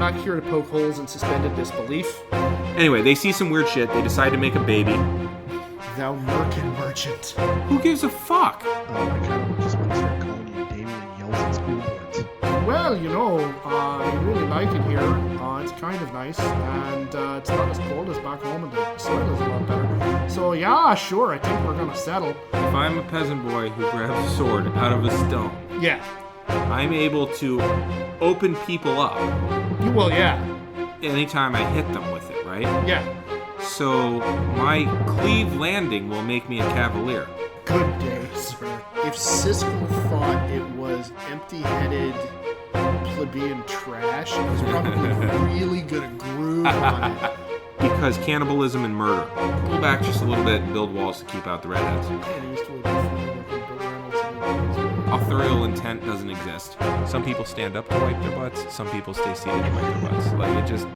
I'm not here to poke holes in suspended disbelief. Anyway, they see some weird shit. They decide to make a baby. Thou merkin merchant. Who gives a fuck? I kind of just want to start calling you Damian Yells at School Boards. Well, I really like it here. It's kind of nice, and it's not as cold as back home, and the soil is a lot better. So yeah, sure, I think we're gonna settle. If I'm a peasant boy who grabs a sword out of a stone, Yeah. I'm able to open people up Well, yeah. anytime I hit them with it, right? Yeah. So my cleave landing will make me a cavalier. Good day, sir. If Siskel thought it was empty-headed plebeian trash, he was probably really gonna groove on it. Because cannibalism and murder. Pull back just a little bit and build walls to keep out the redheads. Man, used to work with Burt Reynolds and Authorial intent doesn't exist. Some people stand up to wipe their butts. Some people stay seated to wipe their butts. Like, it just...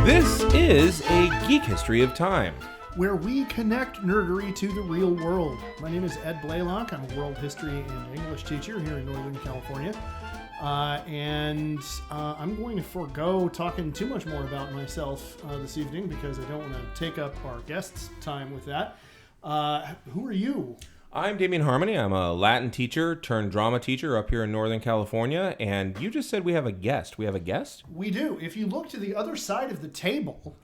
This is a Geek History of Time. where we connect nerdery to the real world. My name is Ed Blaylock. I'm a world history and English teacher here in Northern California. And I'm going to forego talking too much more about myself this evening because I don't want to take up our guests' time with that. Who are you? I'm Damian Harmony. I'm a Latin teacher turned drama teacher up here in Northern California. And you just said we have a guest. We have a guest? We do. If you look to the other side of the table...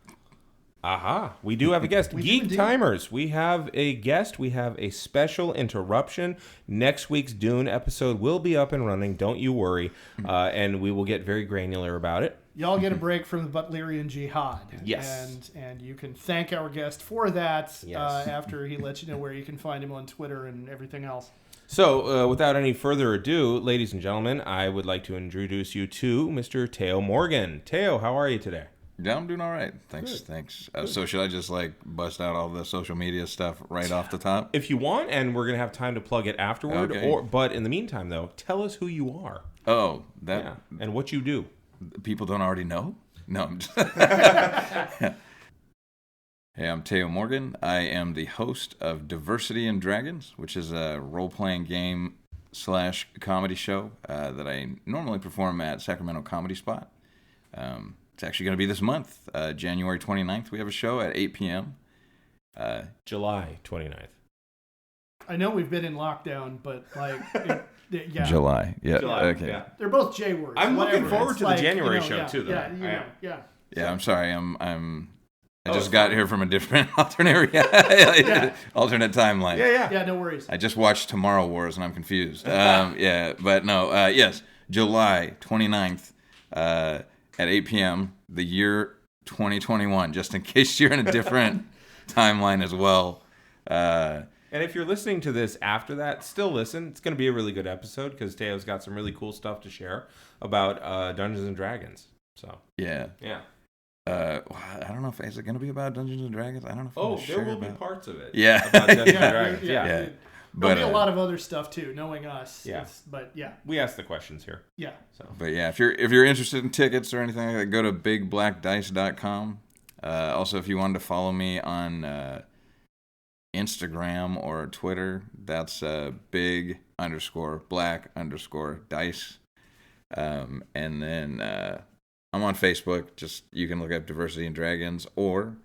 Aha, we do have a guest. We Geek do indeed. Timers, we have a guest. We have a special interruption. Next week's Dune episode will be up and running. Don't you worry. And we will get very granular about it. Y'all get a break from the Butlerian Jihad. Yes. And you can thank our guest for that Yes. after he lets you know where you can find him on Twitter and everything else. So, without any further ado, ladies and gentlemen, I would like to introduce you to Mr. Teo Morgan. Teo, how are you today? Yeah, I'm doing all right. Thanks. So should I just bust out all the social media stuff right off the top? If you want, and we're going to have time to plug it afterward. Okay. But in the meantime, though, tell us who you are. Oh, And what you do. People don't already know? No, I'm just... Hey, I'm Teo Morgan. I am the host of Diversity and Dragons, which is a role-playing game / comedy show that I normally perform at Sacramento Comedy Spot. It's actually going to be this month, January 29th. We have a show at 8 p.m. July 29th. I know we've been in lockdown, but yeah. July. Yeah. July, Okay. yeah. They're both J words. I'm looking whatever. forward It's to the January show, too, though. Yeah. Yeah, I'm sorry. I just got here from a different alternate timeline. Yeah, no worries. I just watched Tomorrow Wars and I'm confused. Yes, July 29th at 8 p.m. the year 2021, just in case you're in a different timeline as well. And if you're listening to this after that, still listen. It's going to be a really good episode because Teo's got some really cool stuff to share about Dungeons and Dragons. So Yeah. I don't know if is it going to be about Dungeons and Dragons. I don't know if I'm there will be parts of it. Yeah. About Dungeons and Yeah. Dragons. Yeah. There'll be a lot of other stuff too, knowing us. Yeah. But yeah. We ask the questions here. Yeah. So. But yeah, if you're interested in tickets or anything like that, go to bigblackdice.com. Also, if you wanted to follow me on Instagram or Twitter, that's big_black_dice. And then I'm on Facebook. Just you can look up Diversity and Dragons or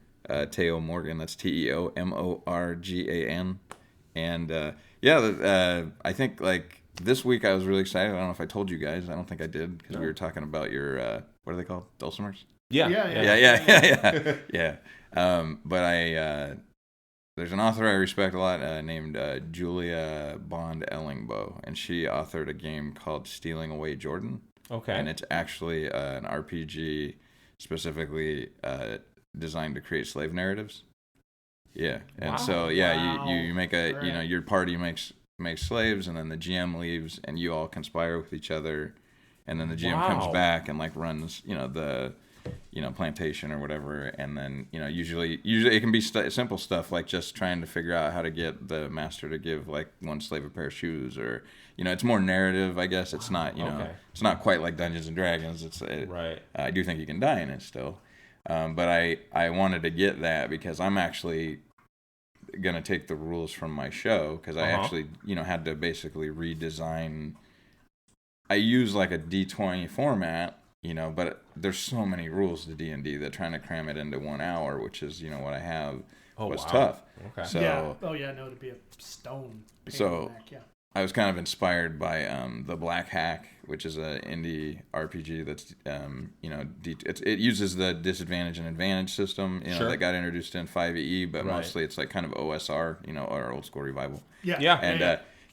Teo Morgan. That's TeoMorgan. And I think this week I was really excited. I don't know if I told you guys. I don't think I did because we were talking about your what are they called? Dulcimers? Yeah. But there's an author I respect a lot named Julia Bond Ellingbo, and she authored a game called Stealing Away Jordan. Okay. And it's actually an RPG specifically designed to create slave narratives. Yeah. And so you make your party makes slaves, and then the GM leaves, and you all conspire with each other, and then the GM comes back and runs the plantation or whatever, and then usually it can be simple stuff like just trying to figure out how to get the master to give one slave a pair of shoes, or it's more narrative, I guess. It's not it's not quite like Dungeons and Dragons. Right. I do think you can die in it still, but I wanted to get that because I'm actually gonna take the rules from my show because I actually had to basically redesign. I use like a D20 format, but there's so many rules to D&D that trying to cram it into 1 hour, which is what I have, was tough. Okay. So to be a stone. I was kind of inspired by the Black Hack, which is an indie RPG that's it uses the disadvantage and advantage system that got introduced in 5e, but mostly it's like kind of OSR, or old school revival. But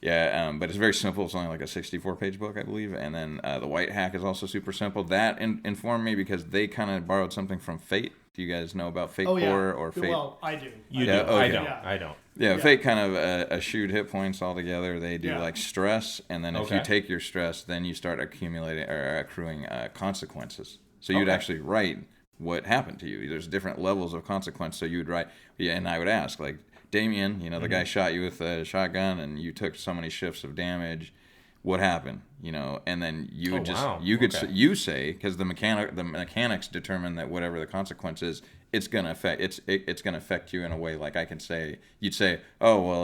it's very simple. It's only like a 64-page book, I believe. And then the White Hack is also super simple. That informed me because they kind of borrowed something from Fate. Do you guys know about Fate Core or Fate? Well, I do. You do. Okay. I don't. Yeah, Fate kind of eschewed hit points altogether. They do like stress, and then if you take your stress, then you start accumulating or accruing consequences. So you'd actually write what happened to you. There's different levels of consequence. So you'd write, and I would ask, like, Damian, the guy shot you with a shotgun, and you took so many shifts of damage. What happened? And then you would you say, because the mechanics determine that whatever the consequence is, it's gonna affect you in a way. Like I can say, you'd say, oh well,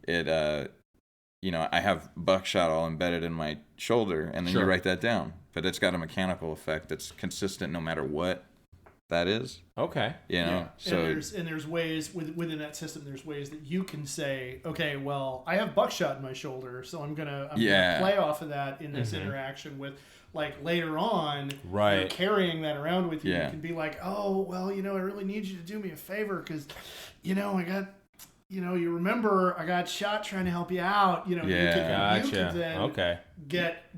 I have buckshot all embedded in my shoulder, and then you write that down, but it's got a mechanical effect that's consistent no matter what that is. Okay. So and there's ways within that system. There's ways that you can say, okay, well, I have buckshot in my shoulder, so I'm gonna play off of that in this interaction with, like, later on, you're carrying that around with you. You can be like, oh, well, I really need you to do me a favor because, I got. You remember I got shot trying to help you out. You could then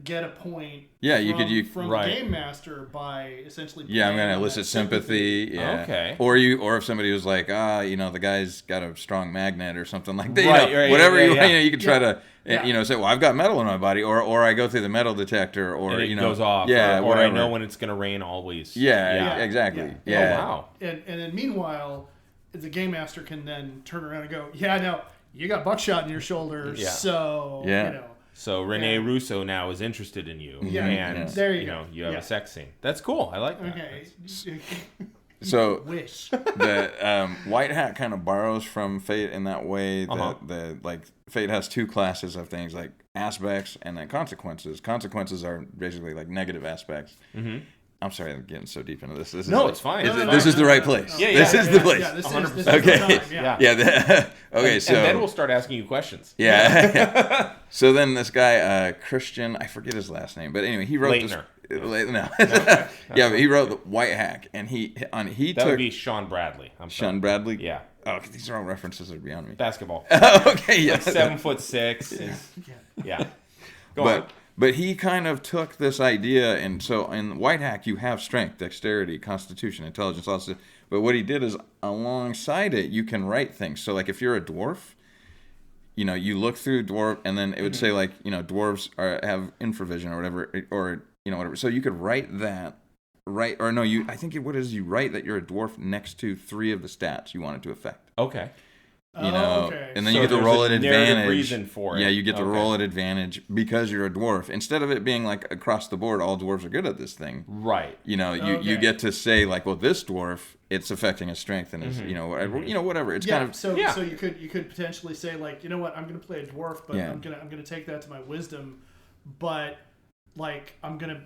get a point. Yeah, from the game master by essentially. Yeah, I'm gonna elicit sympathy. Yeah. Okay. Or if somebody was like, the guy's got a strong magnet or something like that. Whatever you could try to. Say, well, I've got metal in my body, or I go through the metal detector, or and it goes off, or I know when it's gonna rain always. Yeah. Exactly. Yeah. Oh, wow. And then meanwhile, the game master can then turn around and go, you got buckshot in your shoulder, so So Rene Russo now is interested in you, and there you go. You have a sex scene. That's cool. I like that. Okay. So wish the White Hat kind of borrows from Fate in that way that Fate has two classes of things, like aspects and then consequences. Consequences are basically like negative aspects. Mm-hmm. I'm sorry, I'm getting so deep into this. It's fine. This is the right place. This is the place. Yeah, this 100%. is the time. Okay. So and then we'll start asking you questions. Yeah. So then this guy, Christian, I forget his last name, but anyway, he wrote Leitner. But he wrote the White Hack, and he that would be Sean Bradley. Sean Bradley. Yeah. Oh, these are all references that are beyond me. Basketball. Okay. Yeah. 7'6". Yeah. Go on. But he kind of took this idea, and so in White Hack you have strength, dexterity, constitution, intelligence, all this. But what he did is alongside it you can write things. So like if you're a dwarf, you look through dwarf, and then it would say like dwarves have infravision or whatever, or whatever. So you could write that, right? Or no, you write that you're a dwarf next to 3 of the stats you want it to affect. Okay. And then you get to roll at advantage. Reason for it. Yeah, you get to roll at advantage because you're a dwarf. Instead of it being like across the board, all dwarves are good at this thing. Right. You get to say like, well, this dwarf, it's affecting his strength and his, whatever. It's kind of so you could potentially say like, you know what, I'm going to play a dwarf, but I'm gonna take that to my wisdom, but like I'm gonna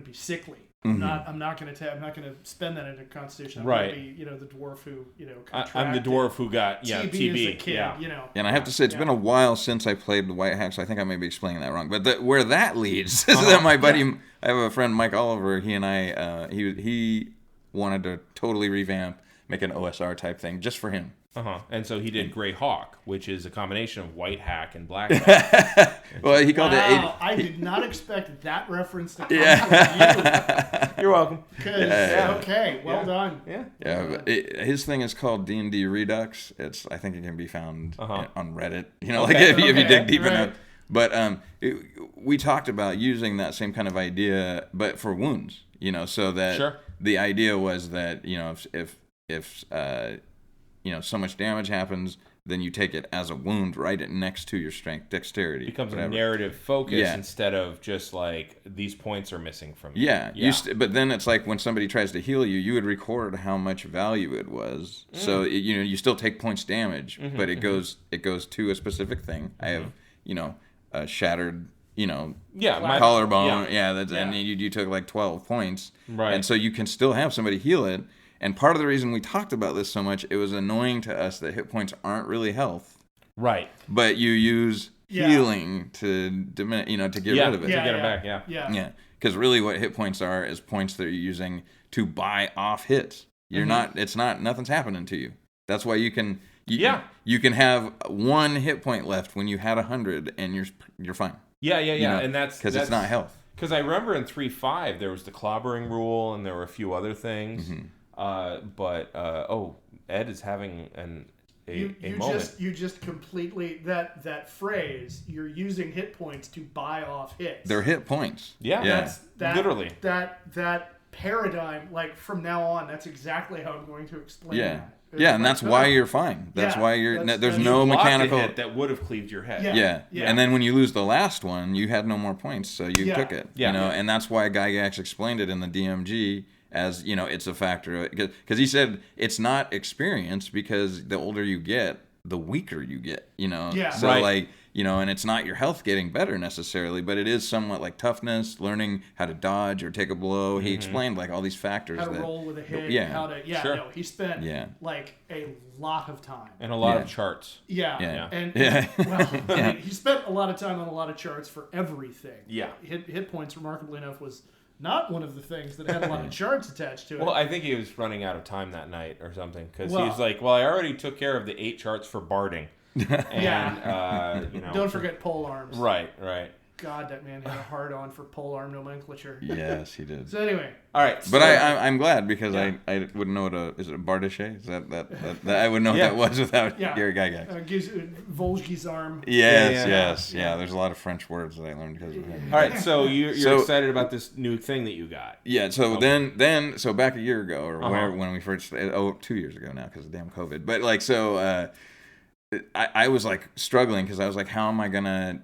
be sickly. Mm-hmm. I'm not going to spend that into Constitution. I'm right. going to be, the dwarf who, I'm the dwarf who got TB as a kid, And I have to say, it's been a while since I played the White Hack, so I think I may be explaining that wrong. But where that leads is that my buddy, I have a friend, Mike Oliver. He and I, he wanted to totally revamp, make an OSR type thing just for him. And so he did Grey Hawk, which is a combination of White Hack and Black Hack. Well, he called it. I did not expect that reference to come from you. You're welcome. Okay, well done. But his thing is called D&D Redux. I think it can be found on Reddit. If you dig deep enough. But we talked about using that same kind of idea, but for wounds. So that the idea was that if so much damage happens, then you take it as a wound, write it next to your strength, dexterity. It becomes whatever. a narrative focus instead of just like these points are missing from you. Yeah. But then it's like when somebody tries to heal you, you would record how much value it was. So you still take points damage, but it goes to a specific thing. I have a shattered my collarbone. And you took like 12 points, right? And so you can still have somebody heal it. And part of the reason we talked about this so much, it was annoying to us that hit points aren't really health. Right. But you use healing to diminish, to get rid of it. To get them back, Yeah. Because really what hit points are is points that you're using to buy off hits. You're nothing's happening to you. That's why you can can have 1 hit point left when you had 100 and you're fine. Yeah. And that's because it's not health. Because I remember in 3.5 there was the clobbering rule and there were a few other things. Ed is having a moment. You just completely that phrase. You're using hit points to buy off hits. They're hit points. Yeah. Literally. That paradigm. Like from now on, that's exactly how I'm going to explain. That. And that's why you're fine. That's why there's no mechanical hit that would have cleaved your head. Yeah. And then when you lose the last one, you had no more points, so you took it. And that's why Gygax explained it in the DMG as it's a factor because he said it's not experience because the older you get, the weaker you get. So and it's not your health getting better necessarily, but it is somewhat like toughness, learning how to dodge or take a blow. He explained like all these factors. How to roll with a hit. He spent like a lot of time. And a lot of charts. He spent a lot of time on a lot of charts for everything. Yeah. Hit points, remarkably enough, was not one of the things that had a lot of charts attached to it. Well, I think he was running out of time that night or something because he was like, I already took care of the 8 charts for barding. And, Don't forget pole arms. Right. God, that man had a hard-on for pole arm nomenclature. Yes, he did. So anyway. All right. But I'm glad because I wouldn't know what is it a bardachet? Is that I wouldn't know what that was without Gary Gygax. Volsgisarm. Yes. Yeah, there's a lot of French words that I learned because of him. All right, so you're excited about this new thing that you got. Yeah, so then back a year ago or whenever when we first 2 years ago now because of damn COVID. But like I was like struggling because I was like, how am I gonna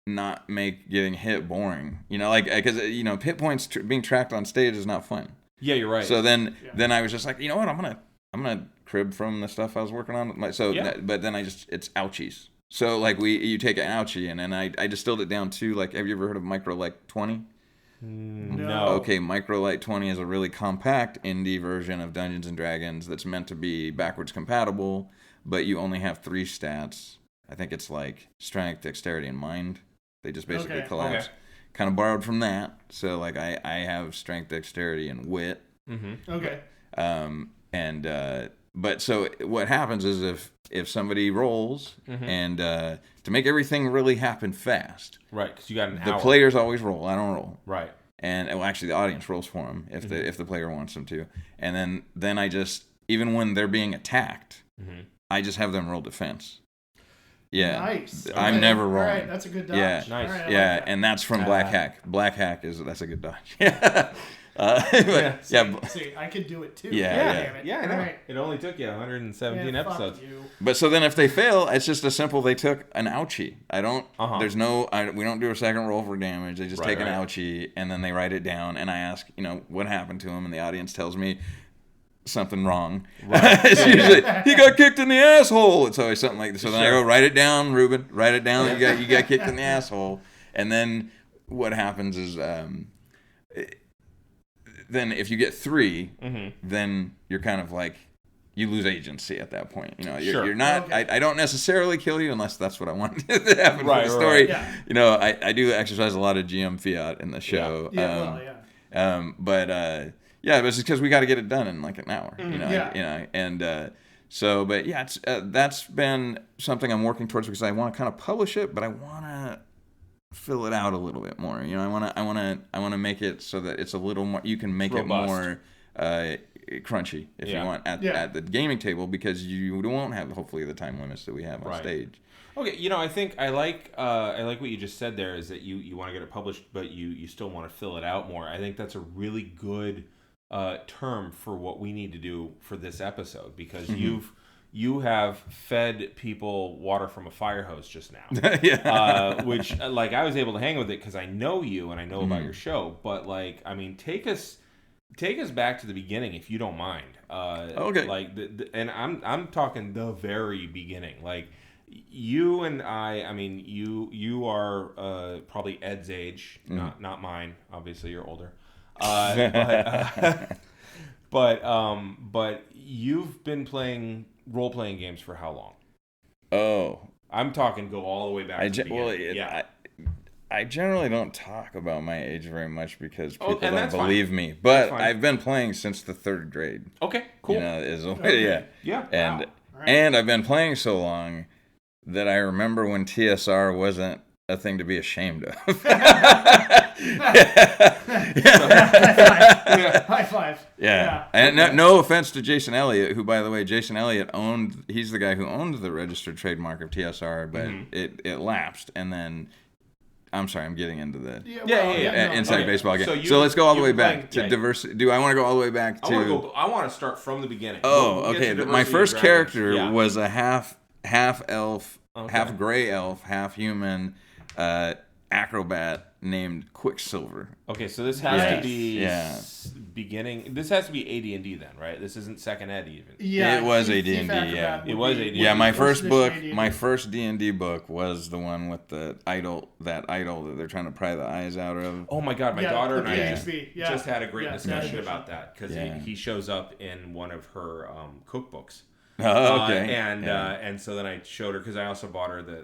not make getting hit boring? Because hit points being tracked on stage is not fun. Yeah, you're right. So then I was just like, you know what, I'm gonna crib from the stuff I was working on. But then it's ouchies. So like you take an ouchie and then I distilled it down to like, have you ever heard of Microlight 20? No. Okay, Microlight 20 is a really compact indie version of Dungeons and Dragons that's meant to be backwards compatible, but you only have 3 stats. I think it's like strength, dexterity, and mind. They just basically collapse. Okay. Kind of borrowed from that. So like I have strength, dexterity, and wit. Mm-hmm. Okay. But so what happens is if somebody rolls and to make everything really happen fast. Right, because you got an hour. The players always roll. I don't roll. Right. And actually the audience rolls for them if the player wants them to. And then I just, even when they're being attacked, I just have them roll defense. Yeah. Nice. I'm never rolling. All right, that's a good dodge. Yeah. Nice. Right, Like and that's from Black Hack. Black Hack that's a good dodge. See, I could do it too. Yeah, I know. Right. It only took you 117 episodes. But so then if they fail, it's just a simple, they took an ouchie. We don't do a second roll for damage. They just take an ouchie and then they write it down and I ask, what happened to him, and the audience tells me something wrong. Right. It's usually, he got kicked in the asshole. It's always something like this. So then I go, write it down, Ruben. Write it down. You got kicked in the asshole. And then what happens is, then if you get 3, then you're kind of like, you lose agency at that point. You're not. Okay. I don't necessarily kill you unless that's what I want to happen for the story. Right. Yeah. I do exercise a lot of GM fiat in the show. But it's because we got to get it done in like an hour. It's that's been something I'm working towards because I want to kind of publish it, but I want to fill it out a little bit more. I want to make it so that it's a little more. You can make robust. It more crunchy if you want at the gaming table because you won't have hopefully the time limits that we have on stage. Okay, I think I like what you just said there is that you want to get it published, but you still want to fill it out more. I think that's a really good term for what we need to do for this episode because you have fed people water from a fire hose just now. Which, like, I was able to hang with it because I know you and I know about your show. But, like, I mean, take us back to the beginning if you don't mind. Okay. Like, and I'm talking the very beginning. Like, you and I mean, you are probably Ed's age, not mine. Obviously, you're older. But you've been playing role-playing games for how long? Oh, I'm talking go all the way back to the beginning. I generally don't talk about my age very much because people and don't that's believe fine. me. But That's fine. I've been playing since the 3rd grade. Okay, cool. You know, Yeah. And Wow. Right. and I've been playing so long that I remember when TSR wasn't a thing to be ashamed of. High five. Yeah. And no offense to Jason Elliott, who, by the way, Jason Elliott he's the guy who owned the registered trademark of TSR, but it lapsed. And then, I'm sorry, I'm getting into the inside baseball game. So let's go all the way back to diversity. Do I want to go all the way back to... I want to start from the beginning. Oh, We'll okay. get to My diversity first and character dragons. was a half elf, Okay. half gray elf, half human acrobat named Quicksilver. Okay, so this has to be Yeah. beginning. This has to be AD&D then, right? This isn't second ed even. Yeah, It was Thief AD&D, Acrobat yeah. would It was be- AD&D. Yeah, my first book, edition my AD&D. first D&D book was the one with the idol that they're trying to pry the eyes out of. Oh my god, my Yeah, daughter and the I PHP, just had a great yeah, discussion yeah. about that because Yeah. he shows up in one of her cookbooks. Oh, okay. And so then I showed her because I also bought her the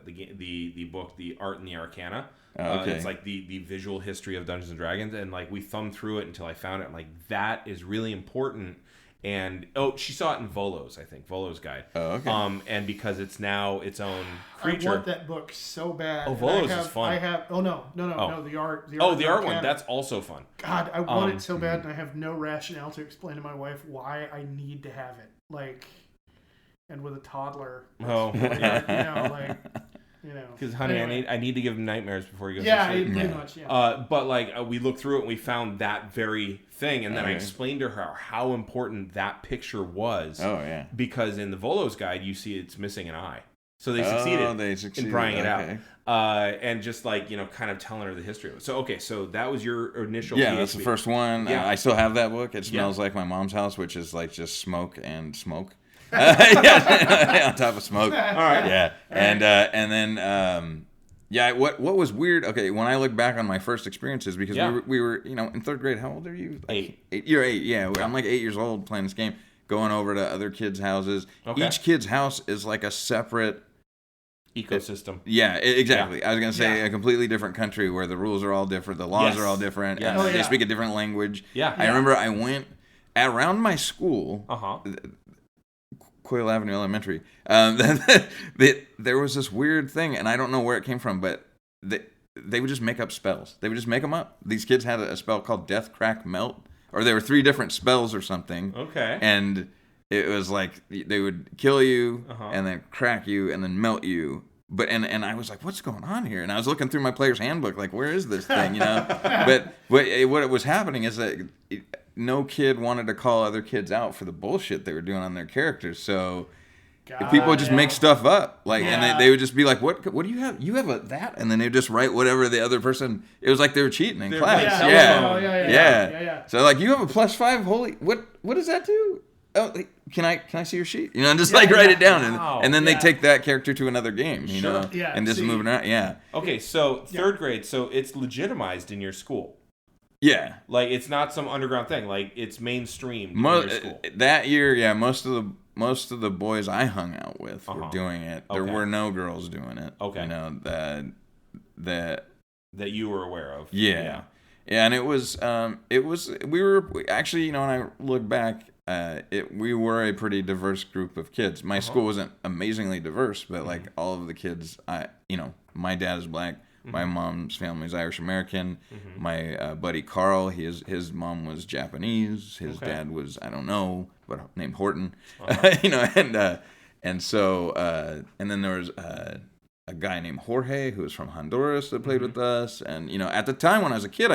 book, The Art and the Arcana. Oh, okay. It's like the visual history of Dungeons and Dragons, and like we thumbed through it until I found it. I'm like, that is really important. And she saw it in Volo's, I think, Volo's Guide. Oh, okay. And because it's now its own I creature. want that book so bad. Oh, And Volo's I have, is fun. I have. Oh no, the art. The art one, Arcana. that's also fun. God, I want it so bad, and I have no rationale to explain to my wife why I need to have it. Like, and with a toddler. Oh, because honey, Anyway. I need to give him nightmares before he goes Yeah, to sleep. pretty much. Yeah. But like we looked through it and we found that very thing, and then I Okay. explained to her how important that picture was. Oh, yeah. Because in the Volo's Guide, you see it's missing an eye, so they succeeded in prying it okay. out. And just like kind of telling her the history of it. So okay, so that was your initial. Yeah, PhD. that's the first one. Yeah. I still have that book. It smells like my mom's house, which is like just smoke and smoke. On top of smoke. All right. Yeah, and then what was weird? Okay, when I look back on my first experiences, because we were in 3rd grade. How old are you? Like, 8. You're 8. Yeah, I'm like 8 years old playing this game, going over to other kids' houses. Okay. Each kid's house is like a separate ecosystem. Yeah, exactly. Yeah. I was gonna say a completely different country where the rules are all different, the laws are all different, Yes. and they speak a different language. Yeah. I remember I went around my school. Uh-huh. Quail Avenue Elementary. There was this weird thing, and I don't know where it came from, but they would just make up spells. They would just make them up. These kids had a spell called Death, Crack, Melt, or there were 3 different spells or something. Okay. And it was like they would kill you, Uh-huh. and then crack you, and then melt you. But and I was like, what's going on here? And I was looking through my player's handbook, like, where is this thing? But what was happening is that no kid wanted to call other kids out for the bullshit they were doing on their characters. So people would just make stuff up, like, and they would just be like, what do you have? You have that, and then they would just write whatever the other person. It was like they were cheating in class. Yeah. So like, you have a +5. Holy, what does that do? Oh, can I see your sheet? Just write it down, and then they take that character to another game, and just moving around. Yeah. Okay, so 3rd grade, so it's legitimized in your school. Yeah. Like it's not some underground thing. Like it's mainstream in your school. That year, yeah, most of the boys I hung out with were doing it. There Okay. were no girls doing it. Okay. That you were aware of. Yeah. Yeah, and it was we were actually, when I look back, we were a pretty diverse group of kids. My school wasn't amazingly diverse, but like all of the kids, my dad is black. My mom's family is Irish American. My buddy Carl, his mom was Japanese. His dad was, I don't know, but named Horton. And so and then there was a guy named Jorge who was from Honduras that played with us. And at the time when I was a kid,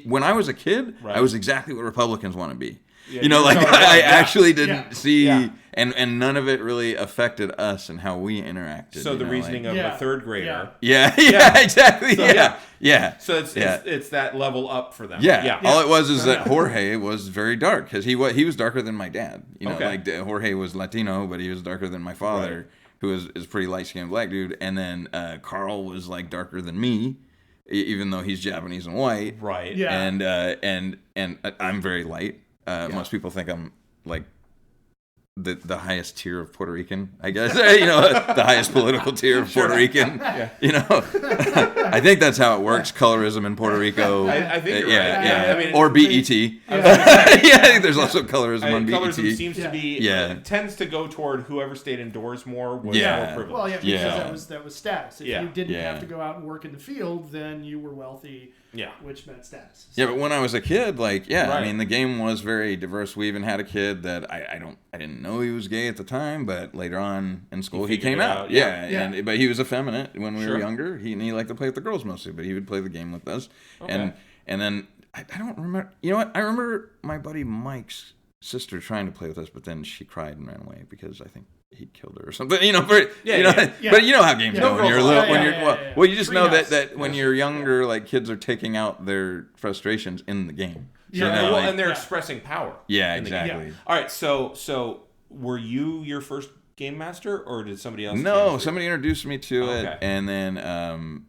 when I was a kid, I was exactly what Republicans want to be. Yeah, you know, like I actually didn't see, Yeah. and none of it really affected us and how we interacted. So the reasoning of a third grader. Yeah, exactly. So, yeah. So it's that level up for them. Yeah. All it was is that Jorge was very dark because he was darker than my dad. You know, like Jorge was Latino, but he was darker than my father, who is pretty light skinned black dude. And then Carl was like darker than me, even though he's Japanese and white. Right. Yeah. And I'm very light. Most people think I'm like the highest tier of Puerto Rican, I guess. You know, the highest political tier of Puerto Rican. You know, I think that's how it works. Colorism in Puerto Rico. I think you're right. Yeah. I mean, or BET. I think there's also colorism on BET. Colorism seems to be tends to go toward whoever stayed indoors more was more privileged. Well, because that was status. If you didn't have to go out and work in the field, then you were wealthy. Yeah. Which meant status. Yeah, but when I was a kid, like, I mean, the game was very diverse. We even had a kid that I didn't know he was gay at the time, but later on in school he came out. But he was effeminate when we were younger. He liked to play with the girls mostly, but he would play the game with us. Okay. And then I don't remember. You know what? I remember my buddy Mike's sister trying to play with us, but then she cried and ran away because I think he killed her or something. You know, but you know how games go when you're little. Well, you just know that when you're younger, like kids are taking out their frustrations in the game. Yeah, you know, and they're expressing power. Yeah, exactly. All right, so were you your first game master, or did somebody else? No, somebody introduced me to it, and then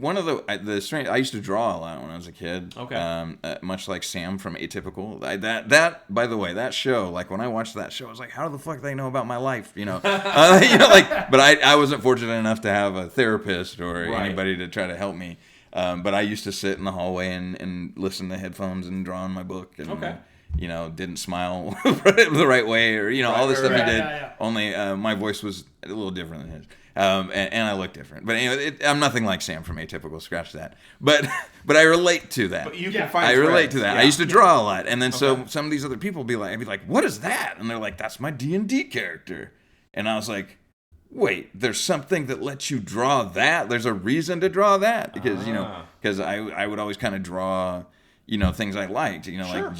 one of the strange. I used to draw a lot when I was a kid. Okay. Much like Sam from Atypical. That by the way, that show. Like when I watched that show, I was like, how the fuck do they know about my life? You know, But I wasn't fortunate enough to have a therapist or anybody to try to help me. But I used to sit in the hallway and listen to headphones and draw in my book. And, you know, didn't smile the right way, or you know, all the stuff he did. Only my voice was a little different than his. And I look different, but anyway, I'm nothing like Sam from Atypical. Scratch that. But I relate to that. But you can find. I relate to that. I used to draw a lot, and then so some of these other people I'd be like, "What is that?" And they're like, "That's my D&D character." And I was like, "Wait, there's something that lets you draw that? There's a reason to draw that?" Because because I would always kind of draw. You know, things I liked. You know,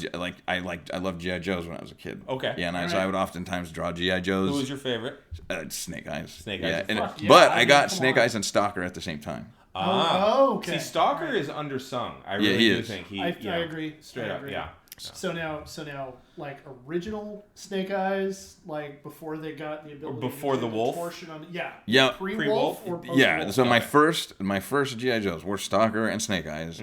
I loved G.I. Joes when I was a kid. Okay. Yeah, and so I would oftentimes draw G.I. Joes. Who was your favorite? Snake Eyes. Snake Eyes. But I got Snake Eyes and Stalker at the same time. Okay. See, Stalker is undersung. I really do think I agree. Straight up, yeah. So now, like original Snake Eyes, like before they got the ability before to the wolf, pre-wolf or post-wolf? So my first GI Joes were Stalker and Snake Eyes,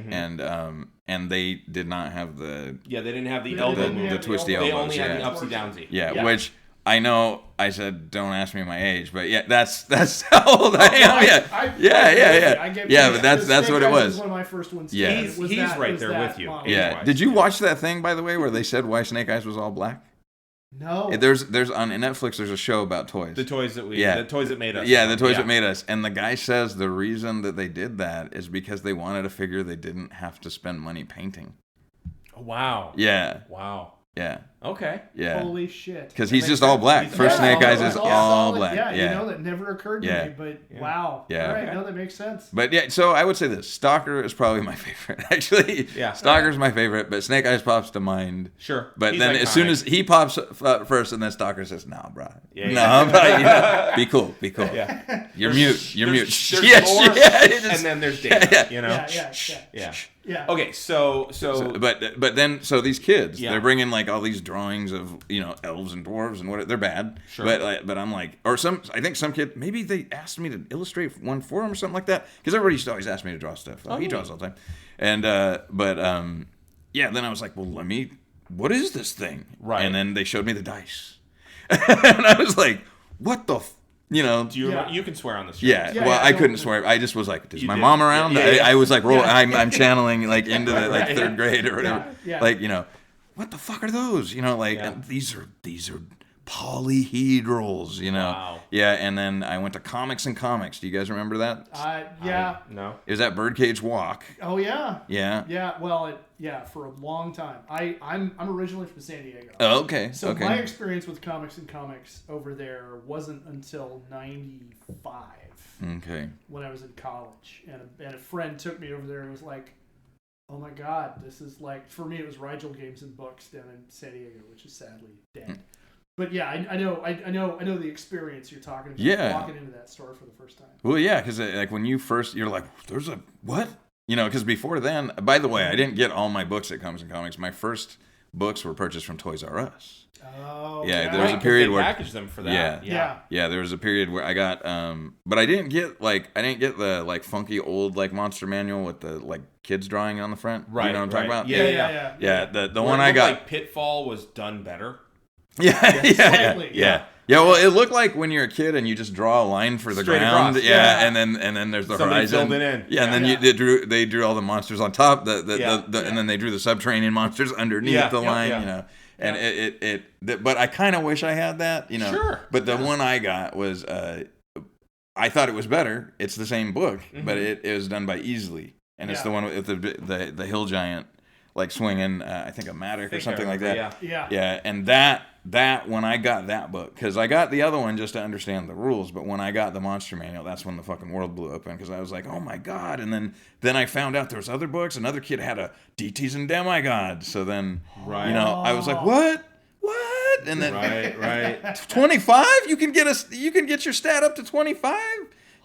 and they did not have the they didn't have the elbow move, the twisty elbows. They only had the upsy downsy. Yeah, which I know. I said, don't ask me my age, but that's how old I am. Yeah, but that's what it was. One of my first ones. Yeah, he's right there with you. Yeah. Did you watch that thing, by the way, where they said why Snake Eyes was all black? No. There's on Netflix. There's a show about toys. The toys that the toys that made us. Yeah, the toys that made us. And the guy says the reason that they did that is because they wanted to figure they didn't have to spend money painting. Wow. Yeah. Wow. Yeah. Okay. Yeah. Holy shit. Because he's just all black. First Snake Eyes is all black. Yeah, you know, that never occurred to me, but wow. Yeah. All right, no, that makes sense. But yeah, so I would say this. Stalker is probably my favorite, actually. Yeah. Stalker's my favorite, but Snake Eyes pops to mind. Sure. But he's then iconic. As soon as he pops first, and then Stalker says, "Nah, bro. Be cool. Yeah. You're mute. There's more, and then there's Dave. You know? Yeah. Okay, so but then these kids, they're bringing like all these drawings of, you know, elves and dwarves and what they're bad. Sure. But I'm like, I think some kid, maybe they asked me to illustrate one for them or something like that, because everybody used to always ask me to draw stuff. He draws all the time, and then I was like, well, what is this thing? Right. And then they showed me the dice, and I was like, what the. You know, do you remember, you can swear on this show. I couldn't swear. I just was like, is my mom around? I was like, I'm channeling like into the like third grade or whatever. Like, you know, what the fuck are those? You know, like and these are polyhedrals, you know. Wow. Yeah, and then I went to Comics and Comics. Do you guys remember that? No. It was at Birdcage Walk. Oh yeah. Yeah. Yeah. Well, for a long time. I'm originally from San Diego. Oh, okay. So my experience with Comics and Comics over there wasn't until '95. Okay. When I was in college, and a friend took me over there and was like, Oh my God, this is like, for me it was Rigel Games and Books down in San Diego, which is sadly dead. But yeah, I know the experience you're talking about. Yeah. Walking into that store for the first time. Well, yeah, because like when you first, you're like, there's a what? Because before then, by the way, I didn't get all my books at Comics and Comics. My first books were purchased from Toys R Us. Oh, yeah. There was a period where packaged them for that. Yeah. There was a period where I got, but I didn't get the like funky old like monster manual with the like kids drawing on the front. Right. You know what I'm talking about? Yeah. The one I got. Like Pitfall was done better. Yeah. Well, it looked like when you're a kid and you just draw a line for the Straight ground, across. and then there's the Somebody horizon. filled it in. Yeah, and then they drew all the monsters on top, and then they drew the subterranean monsters underneath the line, And but I kind of wish I had that, Sure. But the one I got was, I thought it was better. It's the same book, but it was done by Easley, and it's the one with the hill giant, like swinging, I think a mattock or something like that. Yeah, and that when I got that book, because I got the other one just to understand the rules, but when I got the monster manual, that's when the fucking world blew open, because I was like, oh my God. And then I found out there was other books. Another kid had a DTs and Demigods. So then, I was like, what? And then right 25? You can get your stat up to 25?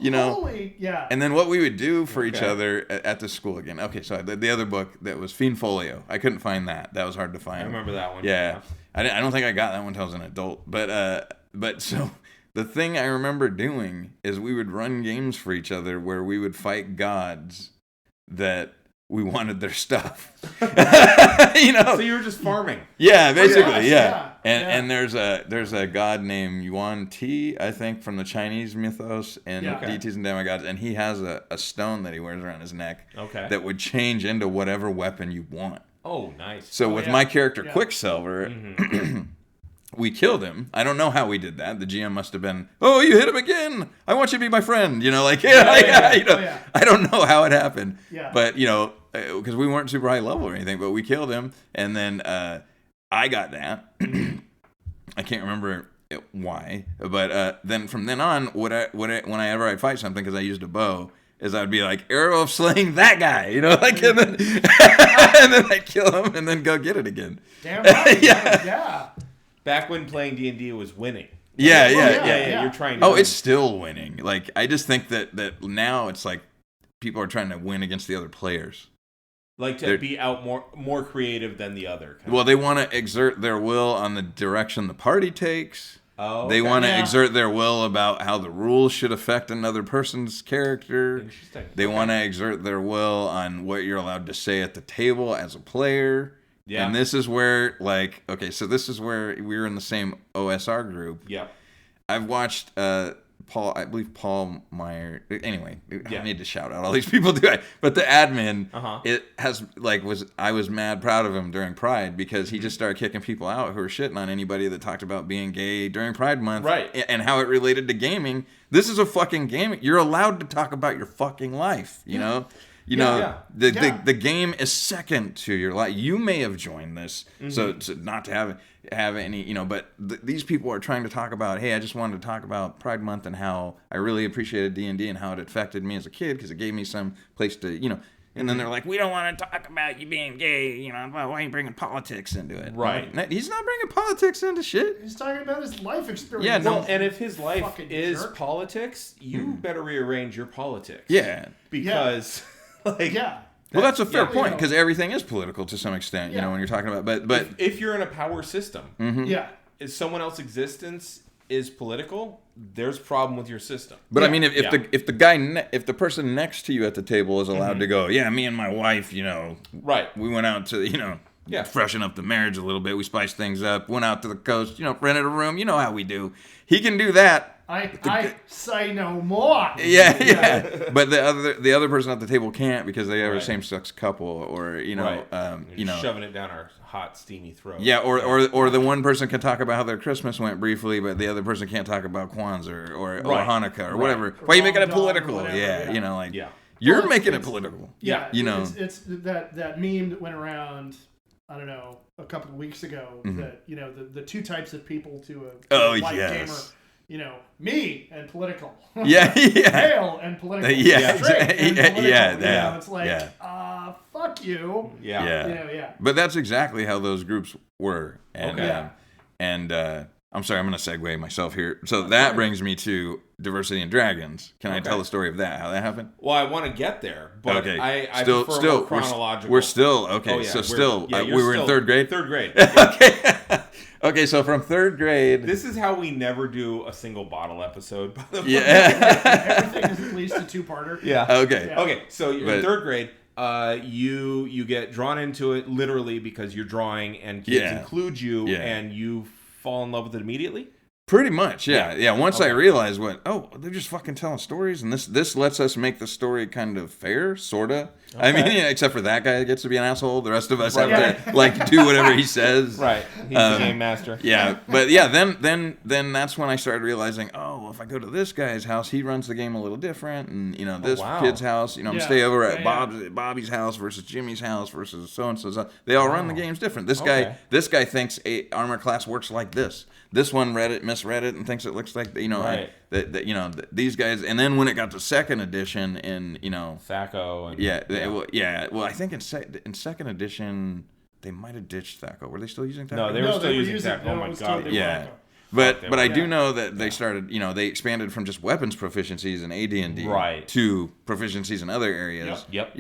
Holy, yeah. And then what we would do for each other at the school again. Okay, so the other book that was Fiend Folio. I couldn't find that. That was hard to find. I remember that one. Yeah. I don't think I got that one until I was an adult. But so the thing I remember doing is we would run games for each other where we would fight gods that we wanted their stuff. So you were just farming. Yeah, basically, yeah. And there's a god named Yuan Ti, I think, from the Chinese mythos and deities and demigods, and he has a stone that he wears around his neck that would change into whatever weapon you want. Oh, nice. So with my character Quicksilver, we killed him. I don't know how we did that. The GM must have been, oh, you hit him again. I want you to be my friend. I don't know how it happened. Yeah. But, because we weren't super high level or anything, but we killed him. And then I got that. I can't remember why. But then from then on, whenever I'd fight something, because I used a bow, is I'd be like, arrow of slaying that guy, and then and then I'd kill him and then go get it again. Damn right. Yeah. Back when playing D&D was winning. Yeah. You're trying to win. It's still winning. Like, I just think that now it's like people are trying to win against the other players. Like to be out more creative than the other. Well, they want to exert their will on the direction the party takes. Oh, they want to exert their will about how the rules should affect another person's character. Interesting. They want to exert their will on what you're allowed to say at the table as a player. Yeah. And this is where, this is where we're in the same OSR group. Yeah. I've watched Paul Meyer. Anyway, I need to shout out all these people, do I? But the admin, I was mad proud of him during Pride, because he just started kicking people out who were shitting on anybody that talked about being gay during Pride Month, right? And how it related to gaming. This is a fucking game. You're allowed to talk about your fucking life, you know. The game is second to your life. You may have joined this, so not to have any, but these people are trying to talk about, hey, I just wanted to talk about Pride Month and how I really appreciated D&D and how it affected me as a kid, because it gave me some place to, and then they're like, we don't want to talk about you being gay, why are you bringing politics into it? Right. He's not bringing politics into shit. He's talking about his life experience. Yeah, no. Well, and if his life is politics, you better rearrange your politics. Yeah. Because... Well, that's a fair point, because everything is political to some extent, when you're talking about, but if you're in a power system, if someone else's existence is political, there's a problem with your system. But I mean, if the person next to you at the table is allowed to go, me and my wife, right, we went out to, freshen up the marriage a little bit, we spiced things up, went out to the coast, rented a room, how we do. He can do that. I say no more. Yeah. But the other person at the table can't, because they have a same-sex couple, or shoving it down our hot, steamy throat. Yeah, or the one person can talk about how their Christmas went briefly, but the other person can't talk about Kwanzaa or Hanukkah or whatever. Why are you making it political? You're making it political. Yeah, it's that meme that went around, I don't know, a couple of weeks ago, that the two types of people to a white gamer. me and political. Yeah. Male and political. Yeah. Straight and political. Yeah. It's like, fuck you. Yeah. But that's exactly how those groups were. And, Okay. I'm sorry, I'm going to segue myself here. So that brings me to Diversity and Dragons. Can I tell the story of that? How that happened? Well, I want to get there, but Okay. I still, prefer still, more chronological. We're still okay. Oh, yeah, So still, you're we were still in third grade. Third grade. Okay. Okay. So from third grade. This is how we never do a single bottle episode. By the way. Yeah. Everything is at least a two-parter. Yeah. Okay. Yeah. Okay. So you're in third grade. You get drawn into it literally because you're drawing and kids include you, and you fall in love with it immediately. Pretty much, yeah. Once I realized they're just fucking telling stories, and this lets us make the story kind of fair, sorta. Okay. I mean, except for that guy that gets to be an asshole. The rest of us have to do whatever he says. Right, he's the game master. Yeah, but then that's when I started realizing, if I go to this guy's house, he runs the game a little different, and this kid's house, I'm stay over at Bobby's house versus Jimmy's house versus so and so. They all run the games different. This guy thinks a armor class works like this. This one misread it and thinks it looks like these guys. And then when it got to second edition in Thaco and well I think in second edition they might have ditched Thaco. Were they still using Thaco? No, they were still using Thaco. Oh my god. Yeah. But I do know that they started, they expanded from just weapons proficiencies in AD&D to proficiencies in other areas. Yep.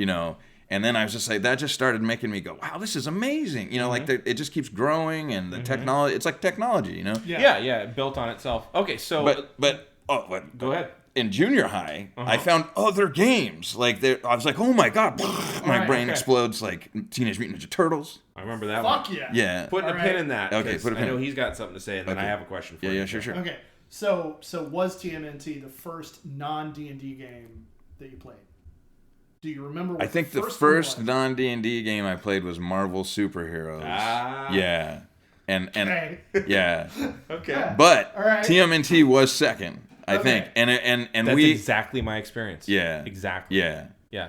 And then I was just like, that just started making me go, wow, this is amazing. Like it just keeps growing, and the technology, it's like technology, Yeah, built on itself. Okay, so. But go ahead. In junior high, I found other games. I was like, oh my God, my brain explodes like Teenage Mutant Ninja Turtles. I remember that one. Fuck yeah. Yeah. Putting a pin in that. Okay, put a pin. I know he's got something to say, and then I have a question for you. Yeah, sure. Okay, so was TMNT the first non-D&D game that you played? Do you remember what I think the first non-D&D game I played was Marvel Superheroes. Yeah. And yeah. Okay. But TMNT was second, I think. And that's exactly my experience. Yeah. Exactly. Yeah.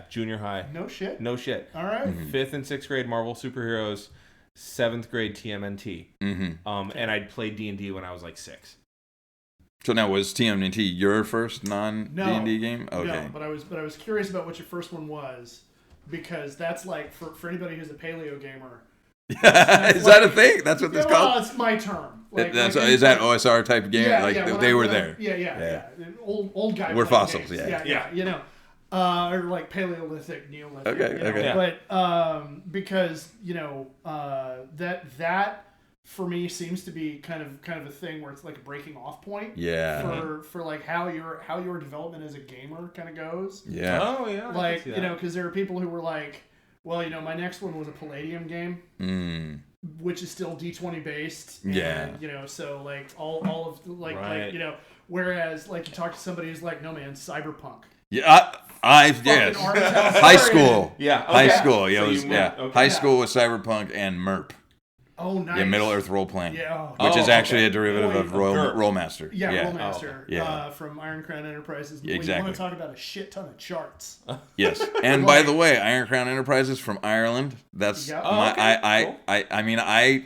Junior high. No shit. All right. 5th and 6th grade Marvel Superheroes, 7th grade TMNT. And I'd played D&D when I was like 6. So now, was TMNT your first non-D&D game? Okay. No, but I was curious about what your first one was, because that's like for anybody who's a paleo gamer. Is that a thing? That's what this called? Well, it's my term. Is that OSR type game? They were there. Yeah. Old guy. We're fossils. Games. Yeah. Or like Paleolithic, Neolithic. Okay. But because that for me seems to be kind of a thing where it's like a breaking off point. Yeah. For like how your development as a gamer kind of goes. Yeah. Oh yeah. Like because there are people who were like, well, my next one was a Palladium game, which is still D20 based. And, so like all of like whereas like you talk to somebody who's like, no man, cyberpunk. Yeah. High school. Yeah. Okay. High school. Yeah. So High school was cyberpunk and MERP. Oh, nice. Yeah, Middle Earth role playing. Yeah. Which is actually a derivative of Rollmaster. Yeah, Rollmaster. From Iron Crown Enterprises. Exactly. You want to talk about a shit ton of charts. Yes. And by the way, Iron Crown Enterprises from Ireland. That's I mean I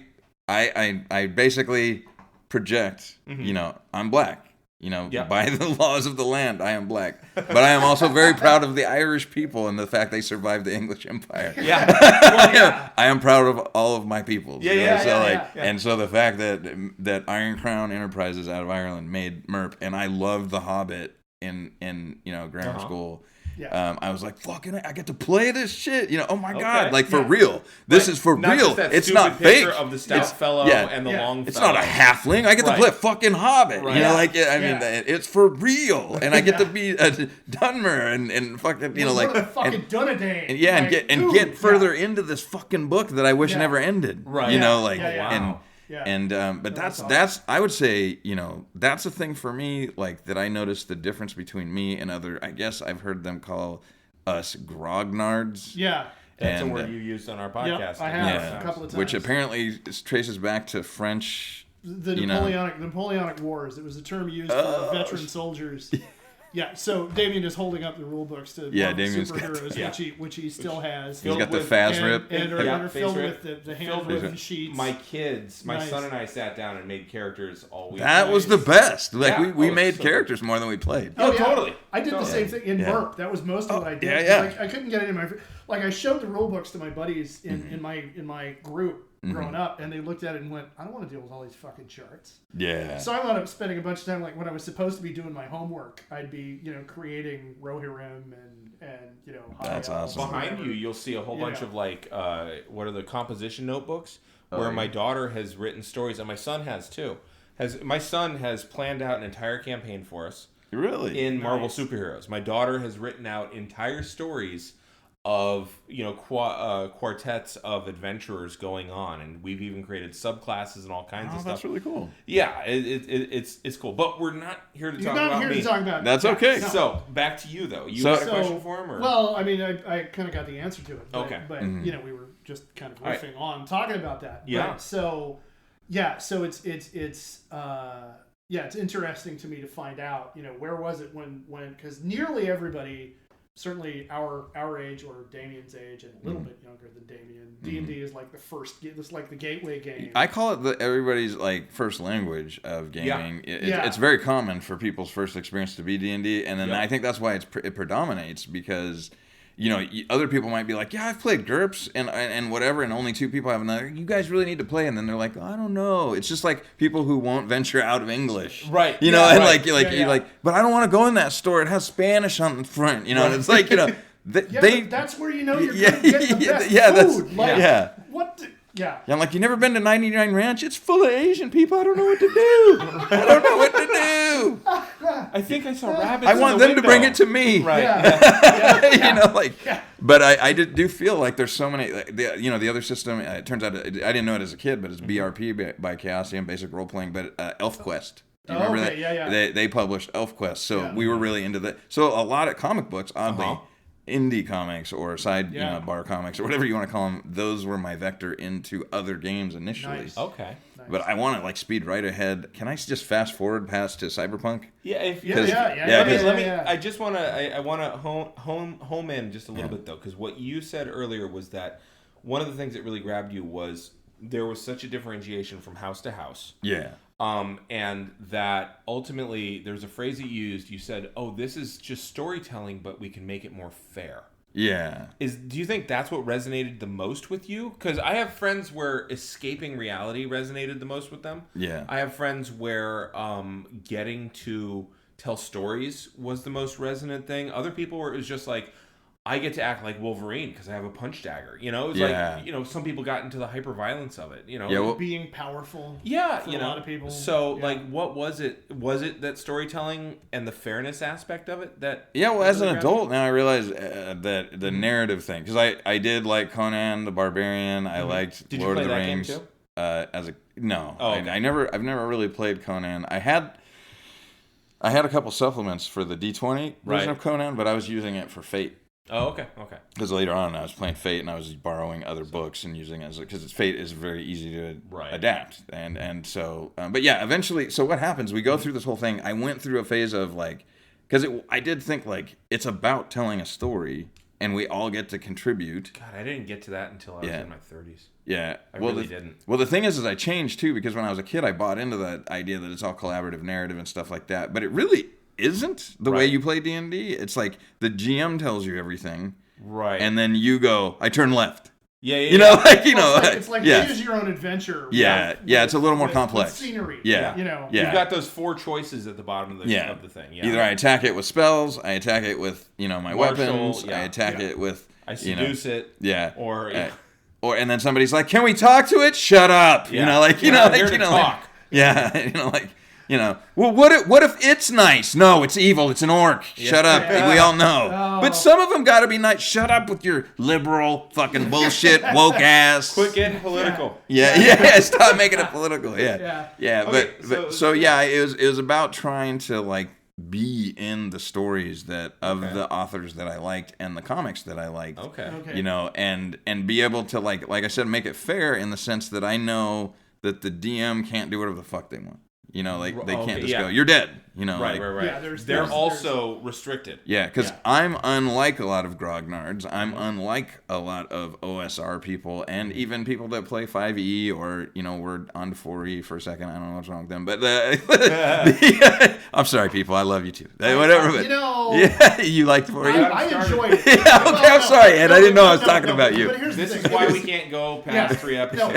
basically project, I'm black. By the laws of the land, I am black. But I am also very proud of the Irish people and the fact they survived the English Empire. Yeah. I am proud of all of my peoples. Yeah. And so the fact that Iron Crown Enterprises out of Ireland made MERP, and I loved The Hobbit in grammar school. Yeah. I was like, fucking, I get to play this shit. Oh my God, like for real. This is for not real. Just that it's not fake. Of the stout fellow and the long fellow. It's not a halfling. I get to play a fucking hobbit. Right. It's for real. And I get to be a Dunmer and fucking, fucking Dunedain. And get further into this fucking book that I wish never ended. Right. Wow. But that's I would say, that's a thing for me, like that I noticed the difference between me and other, I guess I've heard them call us grognards. Yeah. That's a word you used on our podcast. Yep, I have a couple of times. Which apparently traces back to French. The Napoleonic Wars. It was a term used for veteran soldiers. Yeah, so Damian is holding up the rule books to Damian's superheroes, which he still has. He's got the Faz rip. And are filled with the handwritten sheets. My kids, my son and I sat down and made characters all week. That was the best. Like we made characters more than we played. Oh, totally. I did the same thing in Burp. That was most of what I did. Like, I couldn't get it in my... Like, I showed the rule books to my buddies in my group growing up, and they looked at it and went, I don't want to deal with all these fucking charts. Yeah. So I wound up spending a bunch of time, like, when I was supposed to be doing my homework, I'd be, creating Rohirrim and That's awesome. Behind you, you'll see a whole bunch of, like, what are the composition notebooks, where my daughter has written stories, and my son has, too. My son has planned out an entire campaign for us. Really? In Marvel superheroes. My daughter has written out entire stories of quartets of adventurers going on, and we've even created subclasses and all kinds of stuff. That's really cool. Yeah, it's cool, but we're not here to talk about me. That's okay. No. So back to you though. You had a question for him, or? Well, I mean, I kind of got the answer to it. But, okay, but we were just kind of riffing on talking about that. Yeah. But, so it's interesting to me to find out, where was it when because nearly everybody. Certainly our age or Damian's age and a little bit younger than Damian. D&D is like the first, it's like the gateway game. I call it everybody's like first language of gaming. It's very common for people's first experience to be D&D, and then I think that's why it predominates because other people might be like, yeah, I've played GURPS and whatever, and only 2 people have another. You guys really need to play, and then they're like, I don't know. It's just like people who won't venture out of English, right? You're like, but I don't want to go in that store. It has Spanish on the front, and it's like, but that's where you're gonna get the best food. What? Yeah, I'm like, you never been to 99 Ranch? It's full of Asian people. I don't know what to do. I don't know what to do. I think I saw rabbits. I want them to bring it to me. Right. But I do feel like there's so many. The other system. It turns out I didn't know it as a kid, but it's BRP by Chaosium, basic role playing. But ElfQuest. Do you remember that? Yeah. They published ElfQuest, so we were really into that. So a lot of comic books, oddly. Indie comics or side bar comics or whatever you want to call them, those were my vector into other games initially. Nice. Okay. But I want to like speed right ahead. Can I just fast forward past to Cyberpunk? Yeah. Let me. I just want to. I want to home in just a little bit though, because what you said earlier was that one of the things that really grabbed you was there was such a differentiation from house to house. Yeah. And that ultimately there's a phrase that you used. You said, "Oh, this is just storytelling, but we can make it more fair." Yeah. Do you think that's what resonated the most with you? Because I have friends where escaping reality resonated the most with them. Yeah. I have friends where getting to tell stories was the most resonant thing. Other people where it was just like, I get to act like Wolverine because I have a punch dagger. It's like, some people got into the hyper violence of it. Being powerful. Yeah, for a lot of people. So, like, what was it? Was it that storytelling and the fairness aspect of it that? Yeah, well, as an adult now, I realize that the narrative thing, because I did like Conan the Barbarian. I liked Lord of the Rings. Did you play that game too? No, okay. I've never really played Conan. I had a couple supplements for the D20 version of Conan, but I was using it for Fate. Oh, okay. Because later on, I was playing Fate, and I was borrowing other books and using it as because Fate is very easy to adapt, and so. But yeah, eventually, so what happens? We go through this whole thing. I went through a phase of like, because I did think like it's about telling a story, and we all get to contribute. God, I didn't get to that until I was in my 30s. Yeah, I really didn't. Well, the thing is I changed too because when I was a kid, I bought into that idea that it's all collaborative narrative and stuff like that, but it really isn't the way you play D&D. It's like the GM tells you everything, right? And then you go, I turn left. Yeah. It's like choose your own adventure. Yeah, it's a little more complex. With scenery. Yeah. You've got those 4 choices at the bottom of the thing. Yeah. Either I attack it with spells, I attack it with my weapons, I attack it with I seduce it. Yeah. Or and then somebody's like, "Can we talk to it? Shut up." Yeah. Well, what if it's nice? No, it's evil. It's an orc. Shut up. We all know. Oh. But some of them got to be nice. Shut up with your liberal fucking bullshit, woke ass. Quit getting political. Yeah. Stop making it political. Yeah. Okay, It was about trying to like be in the stories that of the authors that I liked and the comics that I liked. Okay. And be able to like I said, make it fair in the sense that I know that the DM can't do whatever the fuck they want. They can't just go, you're dead. You know, right. Yeah, they're also restricted. Yeah, because I'm unlike a lot of grognards. I'm unlike a lot of OSR people, and even people that play 5e or we're on to 4e for a second. I don't know what's wrong with them, but I'm sorry, people. I love you too. Whatever. But, yeah, you liked 4e. I enjoyed it. Yeah, okay. I'm sorry, Ed. I didn't know I was talking about you. But this is why we can't go past 3 episodes.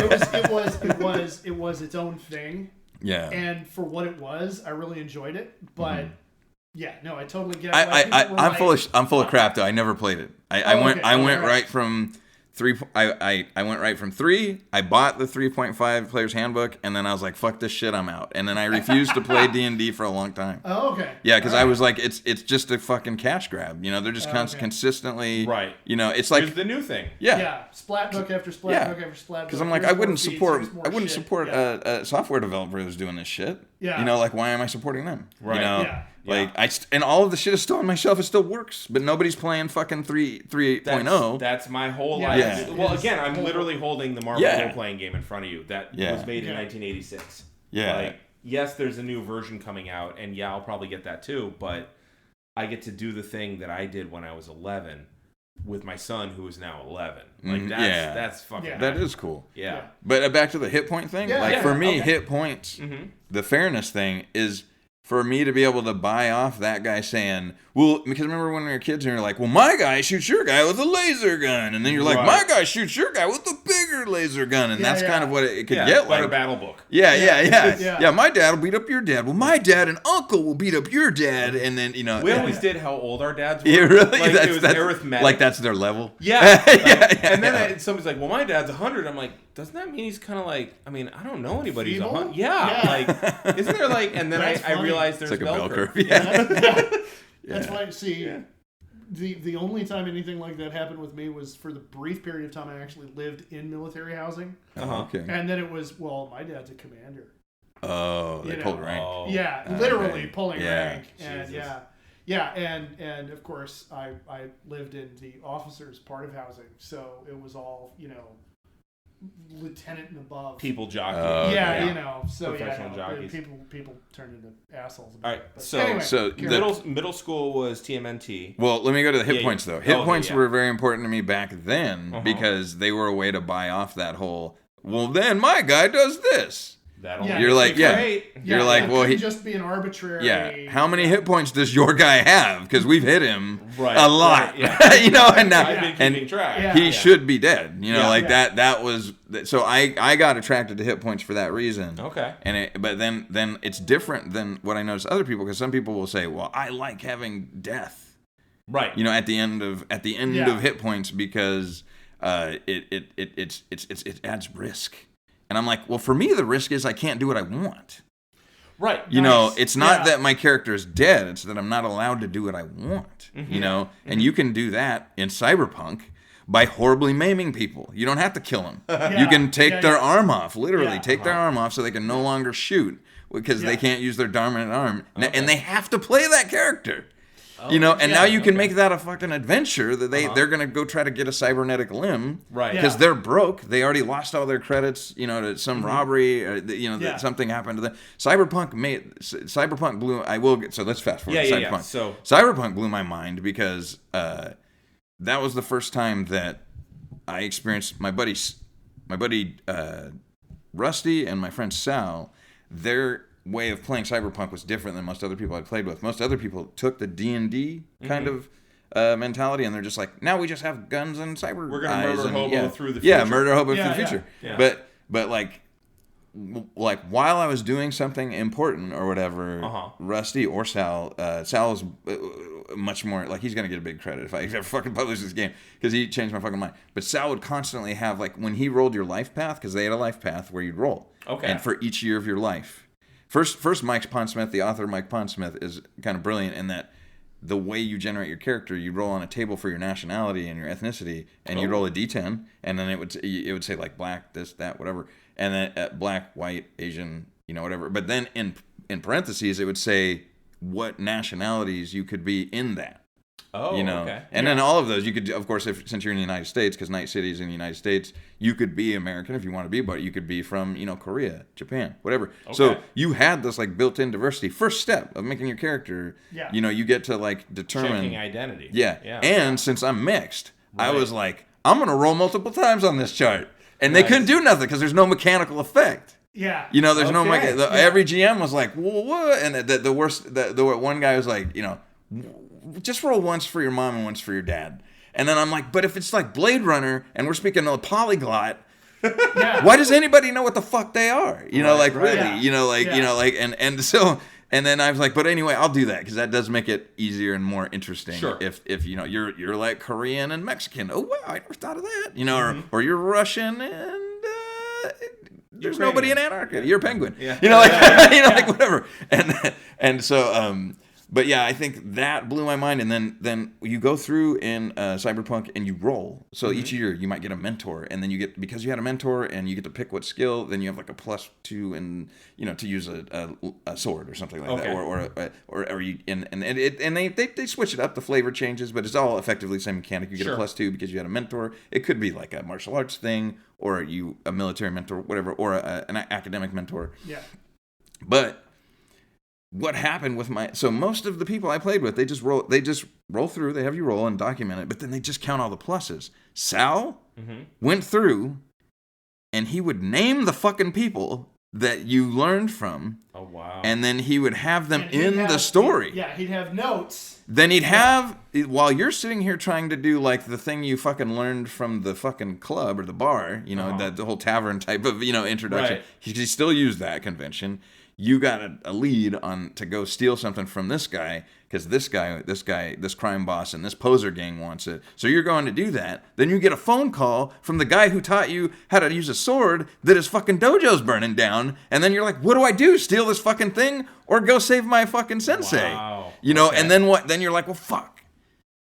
No, it was its own thing. Yeah. And for what it was, I really enjoyed it. But yeah, no, I totally get it. I'm full of crap though. I never played it. I went right from 3. I went right from 3. I bought the 3.5 Player's Handbook, and then I was like, "Fuck this shit, I'm out." And then I refused to play D&D for a long time. Oh, okay. Yeah, because I was like, it's just a fucking cash grab. They're just consistently. Right. It's like here's the new thing. Yeah. Splat book after splat book after splat book. Because I'm like, I wouldn't support a software developer who's doing this shit. Yeah. Like, why am I supporting them? Right. Like and all of the shit is still on my shelf. It still works, but nobody's playing fucking 3.0. That's my whole life. Yeah. Well, again, I'm literally holding the Marvel role-playing game in front of you that was made in 1986. Yeah. Like, yes, there's a new version coming out, and I'll probably get that too. But I get to do the thing that I did when I was 11 with my son, who is now 11. Like that's fucking. That is cool. Yeah. But back to the hit point thing. For me, hit points. The fairness thing is. For me to be able to buy off that guy saying, well, because remember when we were kids and you're like, well, my guy shoots your guy with a laser gun. And then you're like, my guy shoots your guy with a bigger laser gun. And that's kind of what it could get like. Better battle book. Yeah, my dad will beat up your dad. Well, my dad and uncle will beat up your dad. And then, we always did how old our dads were. Yeah, really? Like, it was arithmetic. Like that's their level? Yeah. And then somebody's like, well, my dad's 100. I'm like, doesn't that mean he's kind of like, I mean, I don't know anybody who's 100. Yeah. Like, isn't there like, and then I realized there's like a bell curve. That's why, see, the only time anything like that happened with me was for the brief period of time I actually lived in military housing. Okay. And then it was, well, my dad's a commander. Oh, they pulled rank. Yeah, literally pulling rank. And Jesus. and of course I lived in the officers part of housing, so it was all, lieutenant and above. People jockey. So professional jockeys. People turned into assholes. All right, so middle school was TMNT. Well, let me go to the hit points though. Hit points were very important to me back then because they were a way to buy off that whole. Well, then my guy does this. You're like, you're like, well, he just be an arbitrary. Yeah, how many hit points does your guy have? Because we've hit him a lot, and now I've been keeping track. He should be dead. That was so. I got attracted to hit points for that reason. Okay, but then it's different than what I notice other people because some people will say, well, I like having death, right? At the end of hit points because it adds risk. And I'm like, well, for me, the risk is I can't do what I want. Right. It's not that my character is dead. It's that I'm not allowed to do what I want. And you can do that in Cyberpunk by horribly maiming people. You don't have to kill them. You can take their arm off, literally take their arm off so they can no longer shoot because they can't use their dominant arm. Okay. And they have to play that character. Now you can make that a fucking adventure that they're going to go try to get a cybernetic limb. Right. Because they're broke. They already lost all their credits, to some robbery, or, that something happened to them. Cyberpunk blew, so let's fast forward to Cyberpunk. Yeah. So Cyberpunk blew my mind because that was the first time that I experienced my buddy Rusty and my friend Sal, their way of playing Cyberpunk was different than most other people I played with. Most other people took the D&D kind of mentality, and they're just like, now we just have guns and cyber. We're gonna murder hobo through the future. Yeah, murder hobo through the future. Yeah. But like while I was doing something important or whatever, Rusty or Sal was much more like he's gonna get a big credit if I ever fucking publish this game because he changed my fucking mind. But Sal would constantly have like when he rolled your life path because they had a life path where you'd roll. Okay. And for each year of your life. First, Mike Pondsmith, the author Mike Pondsmith, is kind of brilliant in that the way you generate your character, you roll on a table for your nationality and your ethnicity, and you roll a D10, and then it would say like black, this, that, whatever, and then black, white, Asian, whatever. But then in parentheses, it would say what nationalities you could be in that. Oh, okay. And then all of those, you could, of course, since you're in the United States, because Night City is in the United States, you could be American if you want to be, but you could be from, Korea, Japan, whatever. Okay. So you had this like built-in diversity. First step of making your character, you get to like determine checking identity. Yeah. And since I'm mixed, I was like, I'm gonna roll multiple times on this chart, and they couldn't do nothing because there's no mechanical effect. Yeah. There's no every GM was like, well, what? And the worst, the one guy was like, just roll once for your mom and once for your dad. And then I'm like, but if it's like Blade Runner and we're speaking a polyglot, why does anybody know what the fuck they are? Really, and then I was like, but anyway, I'll do that because that does make it easier and more interesting. Sure. If you're like Korean and Mexican, oh wow, I never thought of that. Or you're Russian and there's nobody in Antarctica. You're a penguin. Yeah. Like whatever. And so. But yeah, I think that blew my mind. And then you go through in Cyberpunk and you roll. So each year you might get a mentor, and then because you had a mentor and you get to pick what skill, then you have like a +2 and to use a sword or something like that, or you and they switch it up. The flavor changes, but it's all effectively the same mechanic. You get a +2 because you had a mentor. It could be like a martial arts thing, or a military mentor, whatever, or an academic mentor. Yeah, but. What happened with so most of the people I played with, they just roll through, they have you roll and document it, but then they just count all the pluses. Sal went through and he would name the fucking people that you learned from. Oh, wow. And then he would have them in the story. He'd have notes. Then he'd have, while you're sitting here trying to do like the thing you fucking learned from the fucking club or the bar, the whole tavern type of, introduction. Right. He still used that convention. You got a lead on to go steal something from this guy because this crime boss and this poser gang wants it. So you're going to do that. Then you get a phone call from the guy who taught you how to use a sword that his fucking dojo's burning down. And then you're like, what do I do? Steal this fucking thing or go save my fucking sensei? Wow. And then what? Then you're like, well, fuck.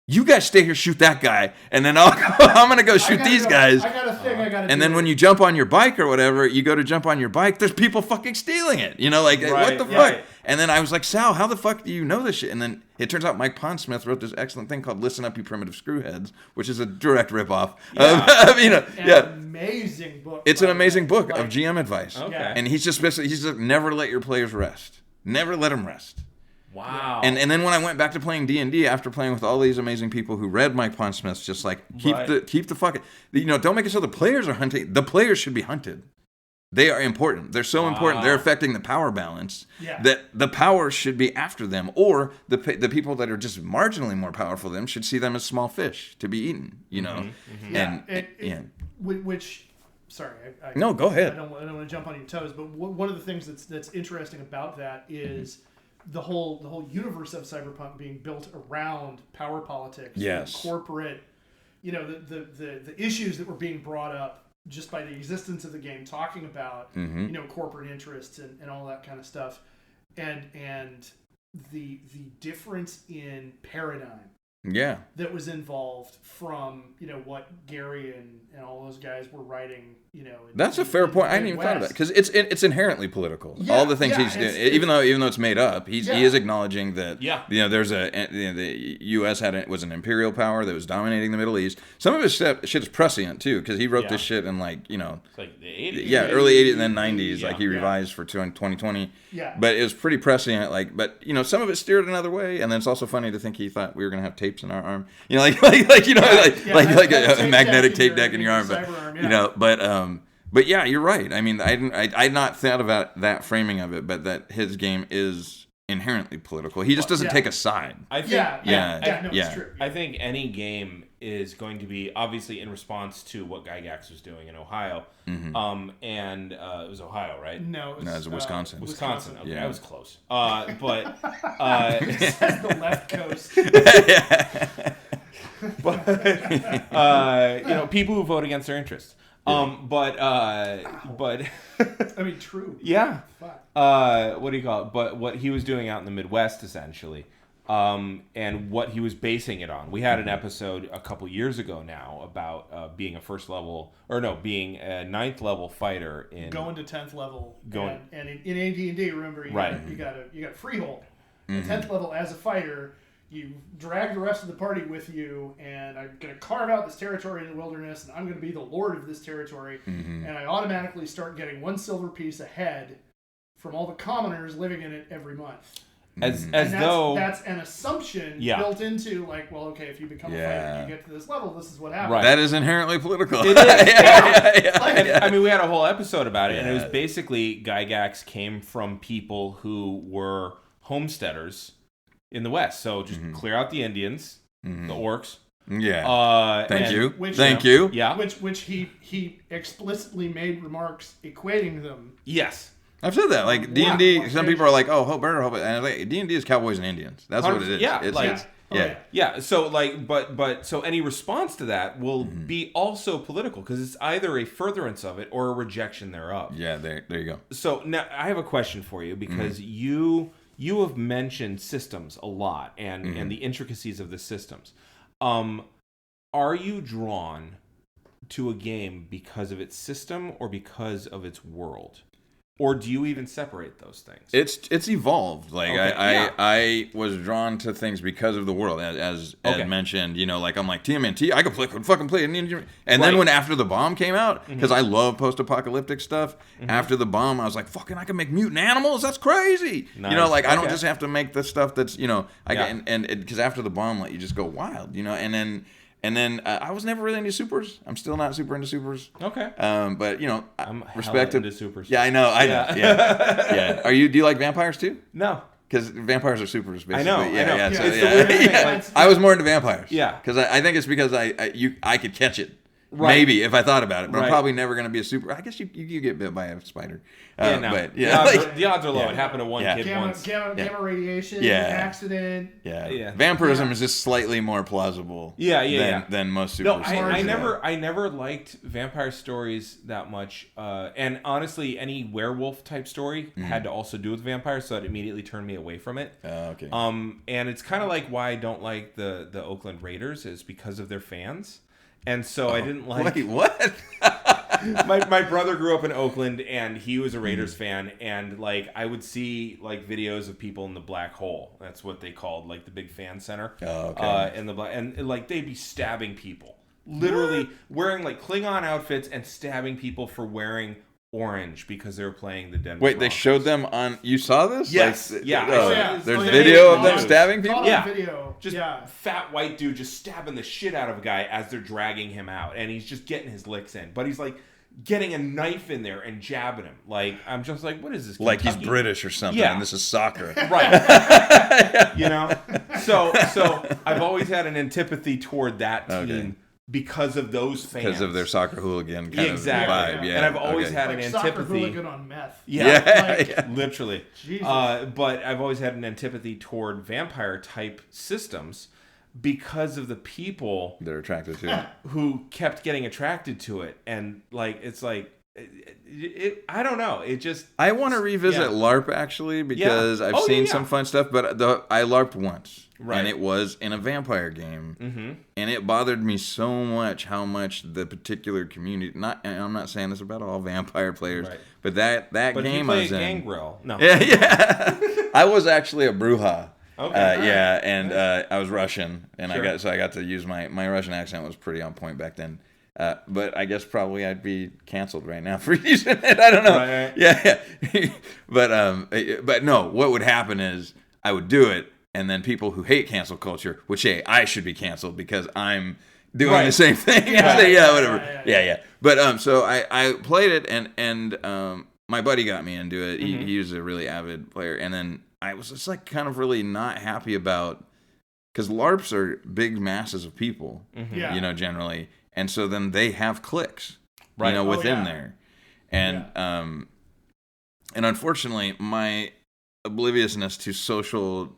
You guys stay here, shoot that guy, and then I'm going to go shoot these guys. I got a thing I got to do. And then when you jump on your bike or whatever, you go to jump on your bike, there's people fucking stealing it. What the fuck? And then I was like, Sal, how the fuck do you know this shit? And then it turns out Mike Pondsmith wrote this excellent thing called Listen Up, You Primitive Screwheads, which is a direct ripoff. Amazing book. It's an amazing book of GM advice. Okay. And he's just like, never let your players rest. Never let them rest. Wow. And then when I went back to playing D&D after playing with all these amazing people who read Mike Pondsmith's, just like keep the fucking don't make it so the players are hunting. The players should be hunted. They are important. They're so important. They're affecting the power balance that the power should be after them, or the people that are just marginally more powerful than them should see them as small fish to be eaten. Which. Sorry. No, go ahead. I don't want to jump on your toes, but one of the things that's interesting about that is the whole universe of Cyberpunk being built around power politics, corporate, the issues that were being brought up just by the existence of the game, talking about corporate interests and all that kind of stuff, and the difference in paradigm that was involved from what Gary and all those guys were writing. That's a fair point. I hadn't even thought of that because it's inherently political. All the things he's doing, even though it's made up, he is acknowledging that there's the U.S. was an imperial power that was dominating the Middle East. Some of his shit is prescient too because he wrote this shit in it's like the 80s, early 80s and then 90s. Like he revised for 2020. But it was pretty prescient. But some of it steered another way, and then it's also funny to think he thought we were gonna have tapes in our arm. Like a magnetic tape deck in your arm. But yeah, you're right. I mean, I'd not thought about that framing of it, but that his game is inherently political. He just doesn't take a side. I think, it's true. I think any game is going to be obviously in response to what Gygax was doing in Ohio. And it was Ohio, right? No, it was Wisconsin. Wisconsin. Okay, I was close. It says the left coast. But people who vote against their interests. But I mean, true. Yeah. What do you call it? But what he was doing out in the Midwest, essentially, and what he was basing it on. We had an episode a couple years ago now about being being a 9th level fighter in going to 10th level. And in AD&D, remember, you got freehold. 10th level as a fighter. you drag the rest of the party with you, and I'm going to carve out this territory in the wilderness, and I'm going to be the lord of this territory, and I automatically start getting 1 silver piece ahead from all the commoners living in it every month. That's an assumption built into, like, well, okay, if you become a fighter, you get to this level, this is what happens. Right. That is inherently political. It is. I mean, we had a whole episode about it, and it was basically Gygax came from people who were homesteaders in the West. So just clear out the Indians, the orcs. Yeah. Thank Which, you. Yeah. Which he explicitly made remarks equating them. Yes. I've said that. Like D&D, some people are like, "Oh, hope better, hope." And like, D&D is cowboys and Indians. That's what it is. Yeah. Yeah. So like, but so any response to that will be also political because it's either a furtherance of it or a rejection thereof. Yeah. There you go. So now I have a question for you because you have mentioned systems a lot and the intricacies of the systems. Are you drawn to a game because of its system or because of its world? Or do you even separate those things? It's evolved. Like I was drawn to things because of the world, as Ed mentioned. You know, like I'm like TMNT. I could fucking play it. And then when After the Bomb came out, because I love post-apocalyptic stuff. After the Bomb, I was like, fucking, I can make mutant animals. That's crazy. Nice. You know, like I don't just have to make the stuff that's and because After the Bomb, like you just go wild. You know, and then I was never really into supers. I'm still not super into supers. Okay. But you know, I'm respect into supers. Yeah, I know. Yeah. Do you like vampires too? No. Because vampires are supers, basically. I know. Yeah. It's the weirdest thing. Like, I was more into vampires. Yeah. Because I think it's because I could catch it. Right. Maybe if I thought about it, but I'm probably never going to be a super. I guess you get bit by a spider. But the odds are low. It happened to one kid once. Gamma radiation, accident. Yeah. Vampirism is just slightly more plausible. Than most super. No, I never liked vampire stories that much. And honestly, any werewolf type story had to also do with vampires, so it immediately turned me away from it. Okay. And it's kind of like why I don't like the Oakland Raiders is because of their fans. And so I didn't like... Wait, what? my brother grew up in Oakland, and he was a Raiders fan, and like I would see like videos of people in the black hole. That's what they called like the big fan center. Oh, okay. And like they'd be stabbing people, literally wearing like Klingon outfits and stabbing people for wearing orange because they were playing the Denver Wait, Broncos. they showed them on... You saw this? Yes. Like, Yeah. There's video of them stabbing people? Video. Just fat white dude just stabbing the shit out of a guy as they're dragging him out. And he's just getting his licks in. But he's like getting a knife in there and jabbing him. Like, I'm just like, what is this? Like Kentucky? he's British or something, and this is soccer. Right. You know? So I've always had an antipathy toward that team. Because of those fans. Because of their soccer hooligan kind of vibe. Yeah. And I've always had an antipathy. Soccer hooligan on meth. Literally. Jesus. But I've always had an antipathy toward vampire type systems because of the people they're attracted to it. Who kept getting attracted to it. And like it's like I don't know. It just I want to revisit LARP actually because I've seen some fun stuff, but I LARPed once, and it was in a vampire game, and it bothered me so much how much the particular community. I'm not saying this about all vampire players, but that game I was in. Gangrel. No. Yeah. I was actually a Bruja. Okay. And I was Russian, and I got to use my Russian accent was pretty on point back then. But I guess probably I'd be canceled right now for using it. I don't know. Right. Yeah. But no, what would happen is I would do it, and then people who hate cancel culture would say I should be canceled because I'm doing the same thing. Whatever. Yeah. But so I played it, and my buddy got me into it. He was a really avid player, and then I was just like kind of really not happy about because LARPs are big masses of people, you know, generally. And so then they have cliques, you know, within there. And and unfortunately, my obliviousness to social,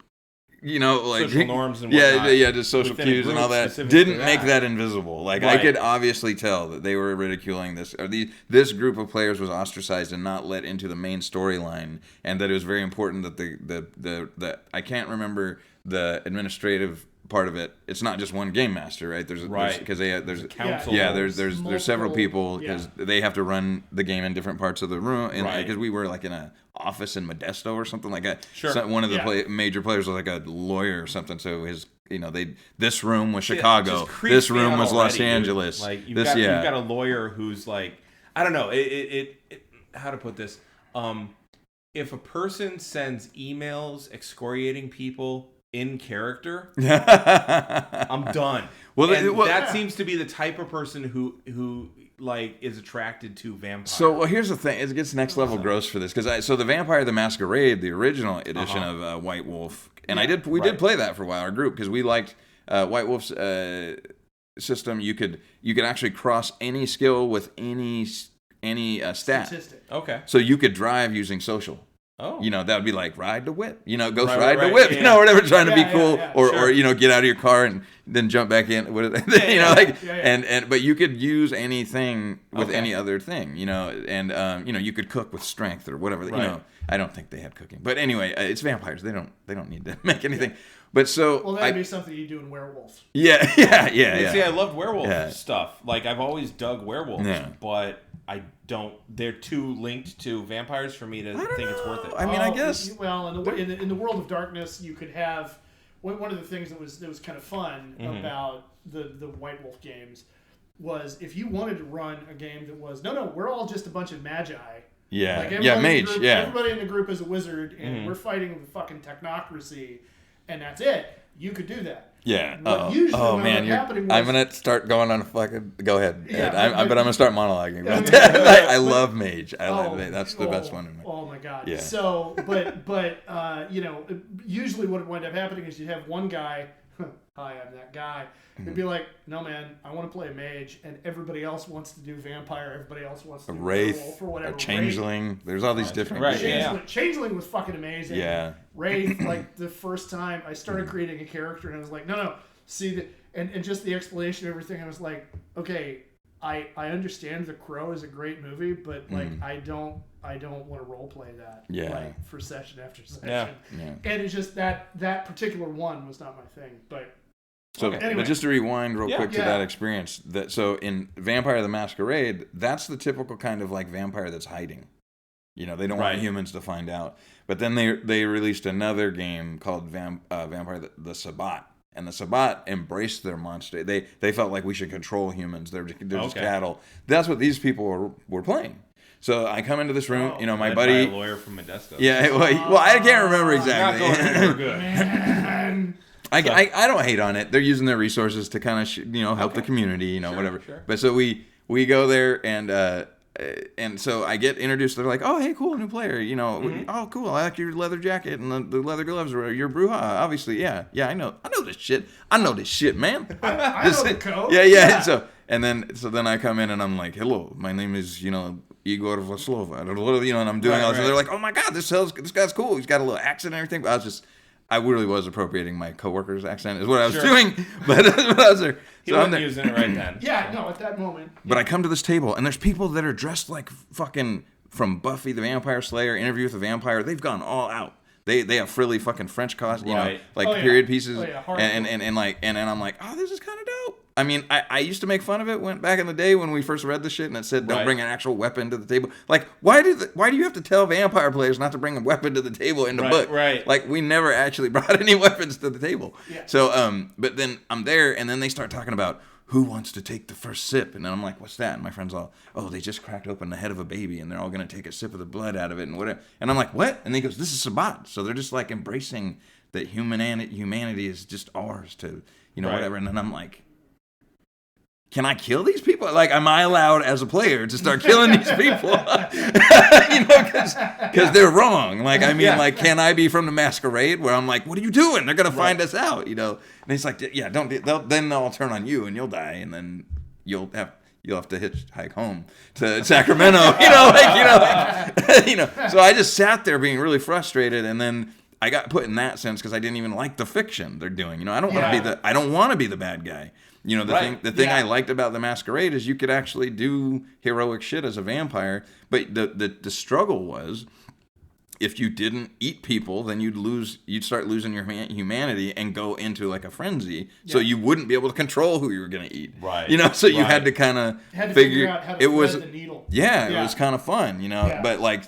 you know, like social norms and whatnot. Just social cues and all that didn't make that invisible. Like I could obviously tell that they were ridiculing this, or this group of players was ostracized and not let into the main storyline, and that it was very important that the I can't remember the administrative part of it, it's not just one game master, right? There's because there's a council. Yeah, there's several people because they have to run the game in different parts of the room, and because we were like in an office in Modesto or something like that. Sure. So one of the major players was like a lawyer or something, so his this room was Chicago, this room was Los Angeles. Like you've got a lawyer who's like, I don't know, how to put this. If a person sends emails excoriating people in character, I'm done. That seems to be the type of person who like is attracted to vampires. So here's the thing: it gets next level gross for this because the Vampire the Masquerade, the original edition of White Wolf, and we did play that for a while, our group, because we liked White Wolf's system. You could actually cross any skill with any stat. Statistic. Okay. So you could drive using social. Oh. That would be like ride the whip. Ghost ride the whip. Yeah. Whatever, trying to be cool, or get out of your car and then jump back in. But you could use anything with any other thing. And you could cook with strength or whatever. Right. I don't think they had cooking, but anyway, it's vampires. They don't need to make anything. But so that'd be something you do in werewolves. Yeah. See, I loved werewolf stuff. Like I've always dug werewolves, but I don't. They're too linked to vampires for me to think it's worth it. I mean, I guess. Well, in the World of Darkness, you could have one of the things that was kind of fun about the White Wolf games was if you wanted to run a game that was we're all just a bunch of magi. Yeah, like mage. Everybody in the group is a wizard, and we're fighting the fucking technocracy, and that's it. You could do that. Yeah. I'm gonna start going on a fucking. Go ahead. Yeah, but I'm gonna start monologuing about that. I love mage. That's the best one. Oh my god. Yeah. So, but usually what would wind up happening is you'd have one guy. Hi, I'm that guy. It'd be like, no man, I want to play a mage, and everybody else wants to do vampire. Everybody else wants to do wraith or whatever. A changeling. Wraith. There's all these different. Right. Changeling was fucking amazing. Yeah. Wraith, like the first time I started creating a character, and I was like, no. See that, and just the explanation of everything. I was like, okay, I understand The Crow is a great movie, but like I don't want to role play that. Like for session after session. Yeah. And it's just that particular one was not my thing, but. So, anyway. But just to rewind real quick to that experience, so in Vampire the Masquerade, that's the typical kind of like vampire that's hiding. They don't want humans to find out. But then they released another game called Vampire the Sabbat, and the Sabbat embraced their monster. They felt like we should control humans. They're just cattle. That's what these people were playing. So I come into this room, my buddy, by a lawyer from Modesto. Yeah, well, I can't remember exactly. Not going anywhere good. Man. I don't hate on it. They're using their resources to kind of help the community, whatever. Sure. But so we go there and so I get introduced. They're like, oh hey, cool, new player. Oh cool, I like your leather jacket and the leather gloves. Your Bruja, obviously. Yeah, I know this shit. I know this shit, man. I know the code. Yeah. So then I come in and I'm like, hello, my name is Igor Vaslova. And I'm doing all this. And they're like, oh my god, this guy's cool. He's got a little accent and everything. But I really was appropriating my coworker's accent is what I was doing, but I was there. He wasn't using it right then. Yeah, no, at that moment. But I come to this table, and there's people that are dressed like fucking from Buffy the Vampire Slayer, Interview with the Vampire. They've gone all out. They have frilly fucking French costumes, period pieces, and I'm like, oh, this is kind of dope. I mean, I used to make fun of it back in the day when we first read the shit and it said don't bring an actual weapon to the table. Like, why do you have to tell vampire players not to bring a weapon to the table in the book? Right. Like, we never actually brought any weapons to the table. Yeah. So, but then I'm there and then they start talking about who wants to take the first sip, and then I'm like, what's that? And my friend's all, oh, they just cracked open the head of a baby and they're all gonna take a sip of the blood out of it and whatever. And I'm like, what? And he goes, this is Sabbat. So they're just like embracing that humanity is just ours to whatever. And then I'm like, can I kill these people? Like, am I allowed as a player to start killing these people? Because they're wrong. Like, I mean, like, can I be from the Masquerade where I'm like, what are you doing? They're gonna find us out, And it's like, yeah, don't. Then they'll turn on you and you'll die, and then you'll have to hitchhike home to Sacramento. So I just sat there being really frustrated, and then I got put in that sense because I didn't even like the fiction they're doing. I don't want to be the bad guy. The thing I liked about the Masquerade is you could actually do heroic shit as a vampire, but the struggle was if you didn't eat people, then you'd start losing your humanity and go into like a frenzy. So you wouldn't be able to control who you were going to eat. Right. So you had to kind of figure out how to thread the needle. Yeah, it was kind of fun, But like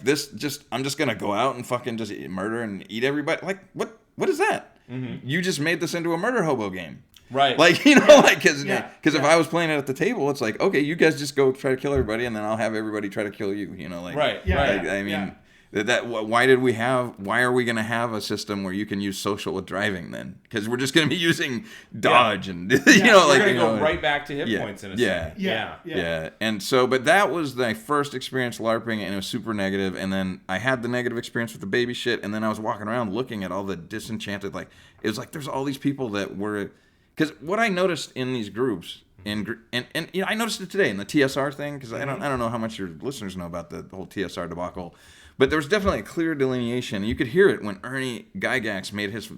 I'm just going to go out and fucking just murder and eat everybody. Like, what is that? Mm-hmm. You just made this into a murder hobo game. Right. Like, because if I was playing it at the table, it's like, okay, you guys just go try to kill everybody, and then I'll have everybody try to kill you. Right. Yeah. I mean, why are we going to have a system where you can use social with driving then? Because we're just going to be using dodge and we're going to go right back to hit points in a second. Yeah. And so, but that was my first experience LARPing, and it was super negative. And then I had the negative experience with the baby shit, and then I was walking around looking at all the disenchanted, like, it was like there's all these people that were, because what I noticed in these groups, and I noticed it today in the TSR thing, because I don't know how much your listeners know about the whole TSR debacle. But there was definitely a clear delineation. You could hear it when Ernie Gygax made his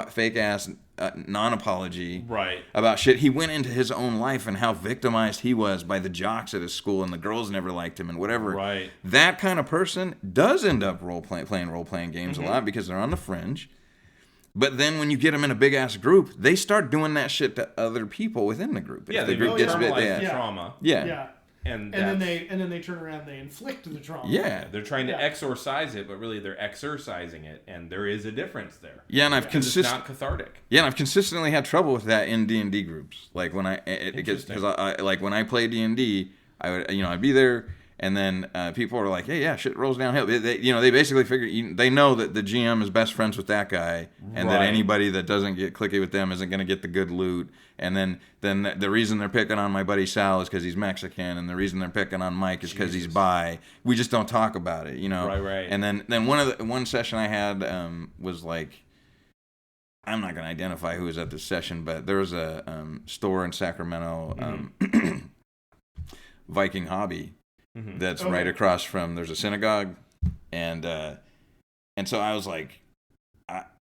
fake-ass non-apology about shit. He went into his own life and how victimized he was by the jocks at his school, and the girls never liked him and whatever. Right. That kind of person does end up playing role-playing games a lot because they're on the fringe. But then when you get them in a big-ass group, they start doing that shit to other people within the group. Yeah, the group gets the trauma. Yeah. And then they turn around and they inflict the trauma. Yeah. They're trying to exorcise it, but really they're exercising it, and there is a difference there. Yeah, and it's not cathartic. Yeah, and I've consistently had trouble with that in D&D groups. Like when because I when I play D&D, I would I'd be there, and then people are like, "Hey, yeah, shit rolls downhill." They basically figure they know that the GM is best friends with that guy, and that anybody that doesn't get clicky with them isn't going to get the good loot. And then the reason they're picking on my buddy Sal is because he's Mexican, and the reason they're picking on Mike is because he's bi. We just don't talk about it, Right. And then one session I had was like, I'm not going to identify who was at this session, but there was a store in Sacramento, Viking Hobby, that's right across from. There's a synagogue, and so I was like.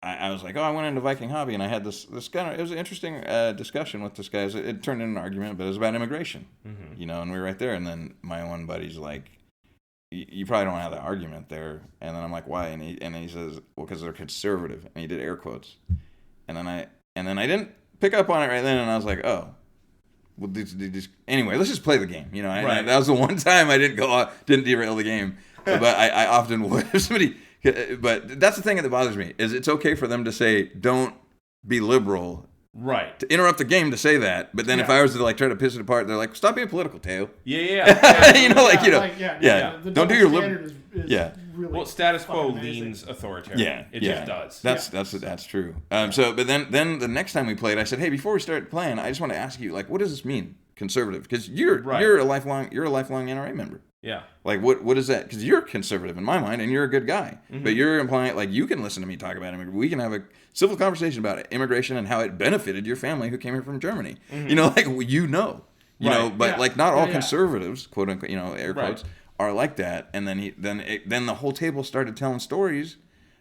I was like, I went into Viking Hobby, and I had this kind of, it was an interesting discussion with this guy. It turned into an argument, but it was about immigration, and we were right there. And then my one buddy's like, you probably don't have that argument there. And then I'm like, why? And he says, well, because they're conservative, and he did air quotes. And then I didn't pick up on it right then, and I was like, oh. Well, anyway, let's just play the game. That was the one time I didn't derail the game, but I often would. If somebody. But that's the thing that bothers me, is it's okay for them to say, don't be liberal. Right. To interrupt the game to say that. But then if I was to try to piss it apart, they're like, stop being political, Teo. Yeah. Don't do your liberal. Really well, status quo leans authoritarian. Yeah. It just does. That's true. But then the next time we played, I said, hey, before we start playing, I just want to ask you, what does this mean, conservative? Because you're a lifelong NRA member. Yeah. What is that? Because you're conservative in my mind, and you're a good guy. But you're implying, you can listen to me talk about immigration. We can have a civil conversation about immigration and how it benefited your family who came here from Germany. But not all conservatives, quote unquote, air quotes, are like that. And then the whole table started telling stories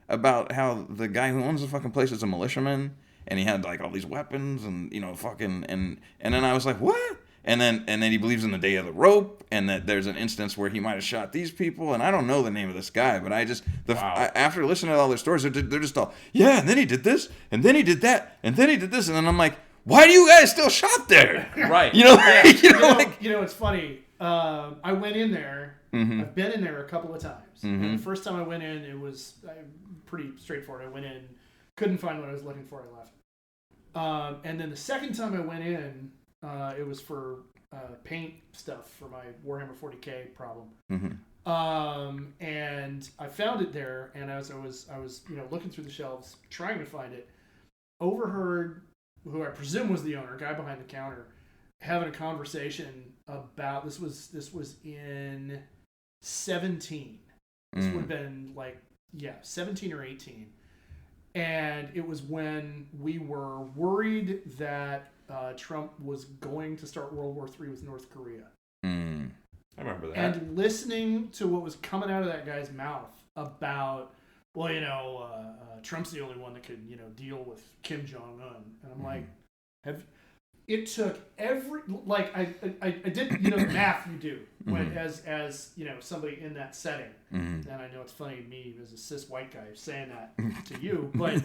about how the guy who owns the fucking place is a militiaman, and he had all these weapons, and and then I was like, what? And then he believes in the day of the rope, and that there's an instance where he might have shot these people, and I don't know the name of this guy, but after listening to all their stories, they're just all, yeah, and then he did this, and then he did that, and then he did this, and then I'm like, why do you guys still shop there? Right. It's funny. I went in there. I've been in there a couple of times. And the first time I went in, it was pretty straightforward. I went in, couldn't find what I was looking for, I left. And then the second time I went in, it was for paint stuff for my Warhammer 40K problem. And I found it there, and as I was looking through the shelves trying to find it, overheard who I presume was the owner, guy behind the counter, having a conversation about this was in 17. This would have been 17 or 18. And it was when we were worried that Trump was going to start World War III with North Korea. I remember that. And listening to what was coming out of that guy's mouth about, Trump's the only one that could, deal with Kim Jong-un. And I'm like, it took every, like, I did, you know, the math you do when, as you know, somebody in that setting. And I know it's funny, me as a cis white guy saying that to you, but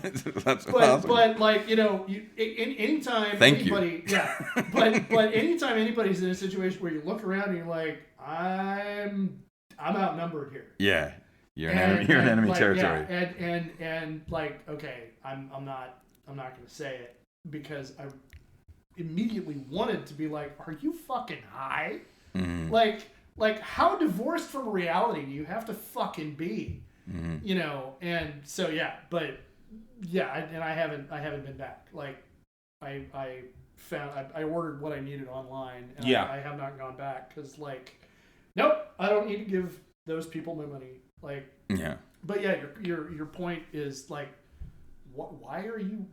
but like, you know, anytime anybody, but anytime anybody's in a situation where you look around and you're like, I'm outnumbered here. Yeah, you're in enemy like, territory. Yeah, and like, okay, I'm not going to say it because I immediately wanted to be like, are you fucking high? Like how divorced from reality do you have to fucking be? You know, and so yeah, but yeah, and I haven't been back. Like I ordered what I needed online, and I have not gone back because, like, nope, I don't need to give those people my money. Like, yeah. But yeah, your point is, like, why are you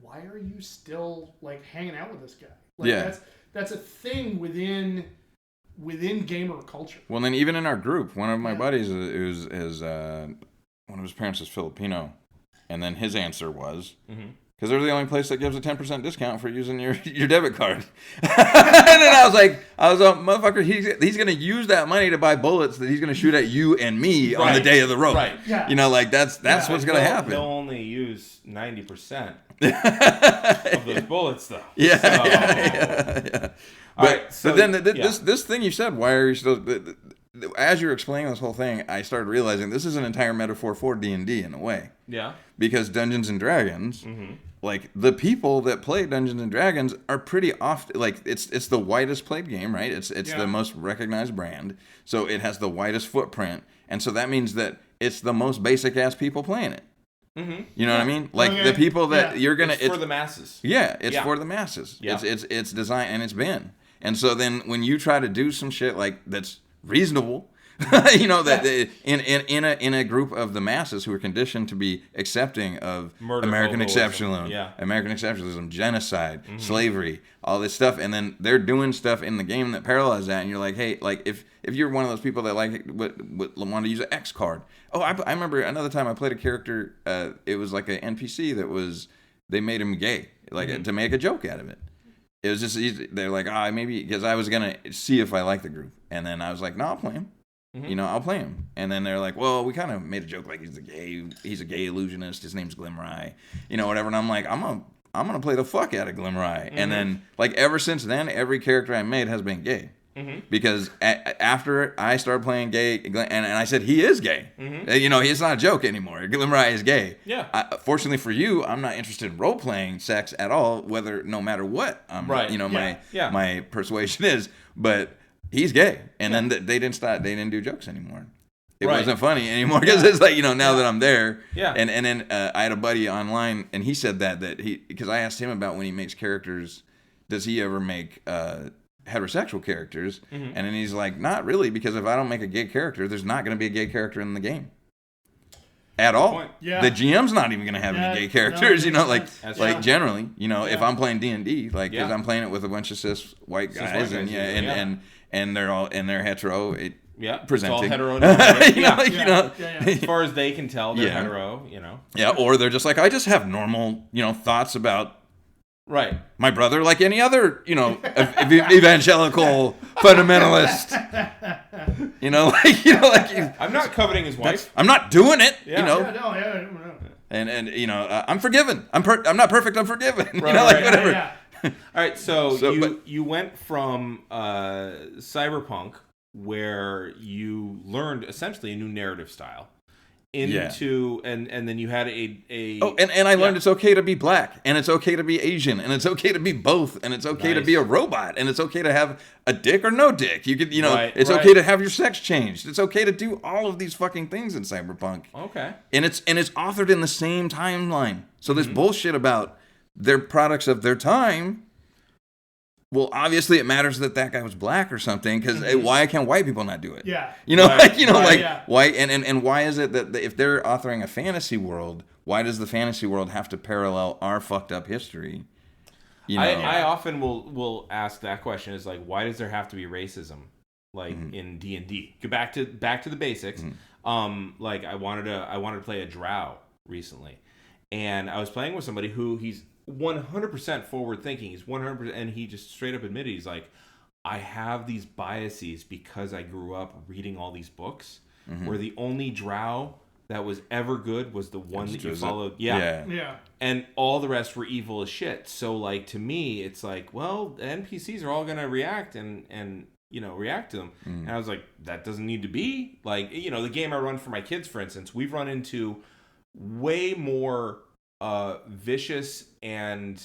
still, like, hanging out with this guy? Like, that's a thing within gamer culture. Well, then even in our group, one of my buddies one of his parents is Filipino, and then his answer was, because they're the only place that gives a 10% discount for using your debit card. And then I was like, motherfucker, he's going to use that money to buy bullets that he's going to shoot at you and me on the day of the road. Right. Yeah. You know, like, that's what's going to happen. They'll only use 90% of those bullets, though. Yeah. So, yeah. But then this thing you said, why are you still... As you're explaining this whole thing, I started realizing this is an entire metaphor for D&D in a way. Yeah. Because Dungeons and Dragons, like, the people that play Dungeons and Dragons are pretty often, like, it's the widest played game, right? It's the most recognized brand, so it has the widest footprint, and so that means that it's the most basic ass people playing it. You know what I mean? Like, the people that you're gonna... It's for the masses. Yeah, it's for the masses. Yeah. It's designed, and it's been. And so then when you try to do some shit like that's reasonable, you know, that in a group of the masses who are conditioned to be accepting of American exceptionalism, genocide, slavery, all this stuff, and then they're doing stuff in the game that parallels that, and you're like, hey, like, if you're one of those people that like want to use an X card. Oh, I remember another time I played a character. It was like an NPC they made him gay, like, to make a joke out of it. It was just easy. They're like, maybe, because I was going to see if I like the group. And then I was like, no, I'll play him. You know, I'll play him. And then they're like, well, we kind of made a joke like he's a gay illusionist. His name's Glimrai. You know, whatever. And I'm like, I'm going to play the fuck out of Glimrai. And then, like, ever since then, every character I made has been gay. Because after I started playing gay, and I said he is gay. You know, it's not a joke anymore. Glimrai is gay. Yeah. Fortunately for you, I'm not interested in role playing sex at all, no matter what. You know, my persuasion is, but he's gay, and then they didn't stop. They didn't do jokes anymore. It wasn't funny anymore because it's like, you know, now that I'm there. Yeah. And then I had a buddy online, and he said because I asked him about when he makes characters, does he ever make heterosexual characters? And then he's like, not really, because if I don't make a gay character, there's not going to be a gay character in the game at all. Yeah. The GM's not even going to have any gay characters, you know, like generally, you know, if I'm playing D&D, like, because I'm playing it with a bunch of cis white guys, and they're hetero. Presenting. It's all hetero. You know, as far as they can tell, they're hetero, you know. Yeah, or they're just like, I just have normal, you know, thoughts about my brother, like any other, you know, evangelical fundamentalist. You know, like I'm not coveting his wife. I'm not doing it. Yeah. You know. No. And you know, I'm forgiven. I'm not perfect. I'm forgiven. You know, like whatever. Yeah. All right. So you went from cyberpunk, where you learned essentially a new narrative style, into and then you had and I learned it's okay to be black, and it's okay to be Asian, and it's okay to be both, and it's okay to be a robot, and it's okay to have a dick or no dick. You could, you know, it's okay to have your sex changed. It's okay to do all of these fucking things in cyberpunk. Okay. And it's authored in the same timeline. So this bullshit about they're products of their time. Well, obviously it matters that guy was black or something, because why can't white people not do it? Yeah. You know, why, and why is it that if they're authoring a fantasy world, why does the fantasy world have to parallel our fucked up history? You know? I often will ask that question, is like, why does there have to be racism, like in D&D? Go back to the basics. Like I wanted to play a drow recently, and I was playing with somebody who he's 100% forward thinking. He's 100%, and he just straight up admitted, he's like, I have these biases because I grew up reading all these books where the only drow that was ever good was the one that you followed. Yeah. And all the rest were evil as shit. So, like, to me, it's like, well, the NPCs are all going to react and react to them. And I was like, that doesn't need to be. Like, the game I run for my kids, for instance, we've run into way more vicious and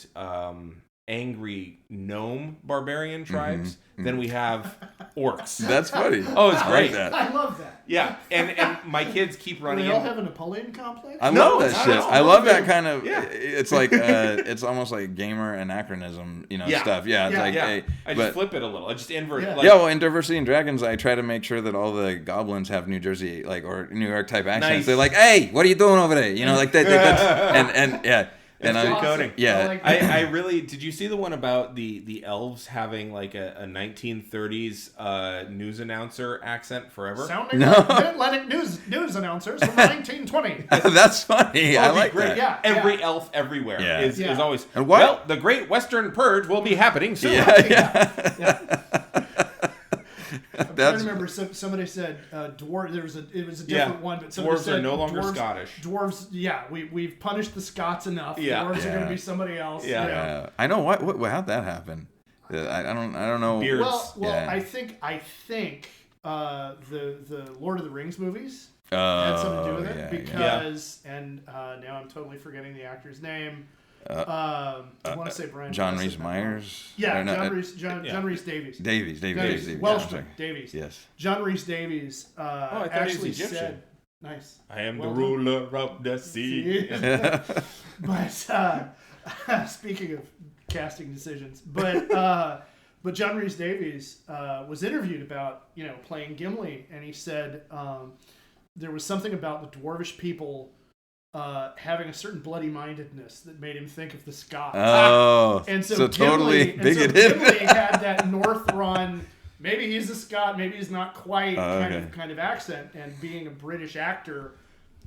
angry gnome barbarian tribes than we have orcs. That's funny. Oh, it's great. I love that. Yeah, and my kids keep running. Do they all have a Napoleon complex? I love that shit. I love that kind of. Yeah. It's like it's almost like gamer anachronism, stuff. Yeah, it's like I just flip it a little. I just invert. Yeah. Well, in Diversity and Dragons, I try to make sure that all the goblins have New Jersey or New York type accents. Nice. They're like, "Hey, what are you doing over there?" Like that's and yeah. And awesome. coding. Yeah, I really did. You see the one about the elves having like a 1930s news announcer accent forever? Sounding like Mid-Atlantic news announcers from 1920. That's funny. I like great. that. Yeah, Every elf everywhere is always. And what? Well, the Great Western Purge will be happening soon. Yeah. I remember somebody said dwarf. It was a different one, but somebody dwarves said are no longer dwarves, Scottish. Dwarves, we've punished the Scots enough. Yeah. Dwarves are going to be somebody else. Yeah. I know what how'd that happen. I don't know. Beards. Well, I think the Lord of the Rings movies had something to do with it because and now I'm totally forgetting the actor's name. I want to say Brian. John Rhys Meyers. Yeah, John Rhys Davies. Davies. Welshman Davies. Yes. John Rhys Davies actually said, "Nice. I am the ruler of the sea." But speaking of casting decisions, but John Rhys Davies was interviewed about playing Gimli, and he said there was something about the dwarvish people. Having a certain bloody-mindedness that made him think of the Scots. Oh, and so totally bigoted. So Gimli had that North Run. Maybe he's a Scot, maybe he's not quite kind of accent. And being a British actor,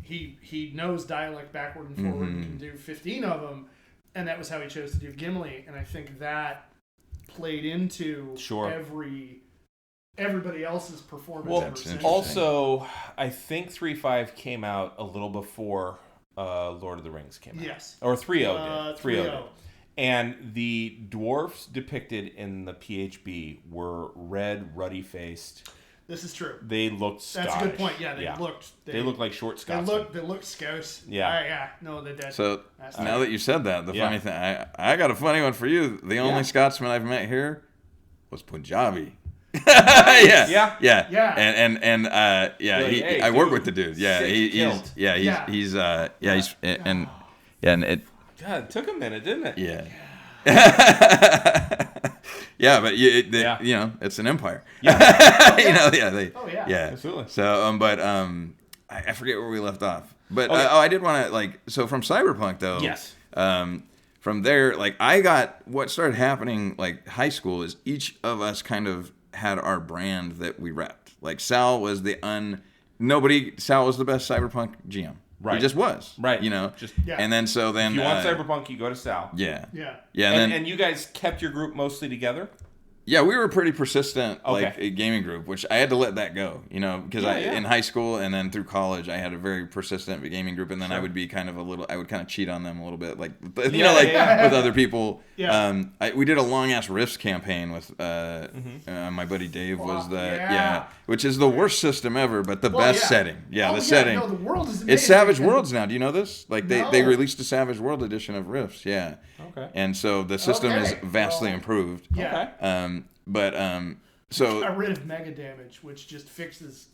he knows dialect backward and forward and can do 15 of them. And that was how he chose to do Gimli. And I think that played into everybody else's performance. Well, also, I think 3.5 came out a little before Lord of the Rings came out. Yes. Or 3.0 did. 3.0 did. And the dwarfs depicted in the PHB were red, ruddy-faced. This is true. They looked Scottish. That's a good point. Yeah, they looked like short Scotsmen. They looked Scots. Yeah. No, they did. So now that you said that, the funny thing, I got a funny one for you. The only Scotsman I've met here was Punjabi. Yeah. I work with the dude. Yeah, he's God, it took a minute, didn't it? Yeah. Yeah, but it's an empire. Yeah. Absolutely. So, I forget where we left off. But I did want to so from Cyberpunk though. Yes. From there, what started happening high school is each of us kind of had our brand that we repped. Like Sal was Sal was the best Cyberpunk GM. Right. He just was. Right. And then if you want Cyberpunk, you go to Sal. Yeah. And you guys kept your group mostly together? Yeah, we were a pretty persistent a gaming group, which I had to let that go, because in high school and then through college I had a very persistent gaming group, and then I would be kind of cheat on them a little bit, with other people. Yeah. We did a long ass Rifts campaign with my buddy Dave which is the worst system ever, but the best setting. Yeah, the setting. No, the world is amazing. It's Savage Worlds now. Do you know this? They released a Savage World edition of Rifts. Yeah. Okay. And so the system is vastly improved. Yeah. So got rid of mega damage, which just fixes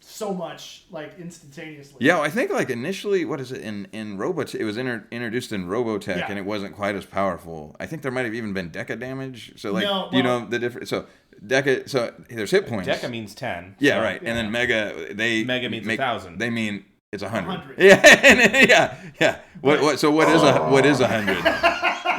so much instantaneously. Yeah, I think initially, what is it in Robotech? It was introduced in Robotech, and it wasn't quite as powerful. I think there might have even been Deca damage. So you know the difference. So Deca, so there's hit points. Deca means 10. Yeah, right. And then Mega, Mega means 1,000. They mean it's 100. Yeah. So what is 100?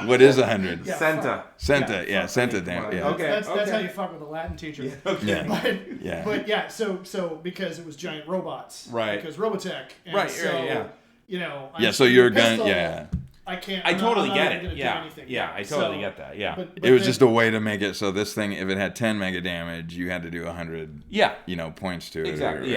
What is 100? Centa. Centa damage. Yeah. Okay. That's how you fuck with a Latin teacher. Okay. But so because it was giant robots. Right. Because Robotech. And right. So, yeah. So you're gun. Yeah. I can't. I totally get it. I totally So, get that. Yeah. But It was then- just a way to make it so this thing, if it had 10 mega damage, you had to do 100, points to it. Exactly.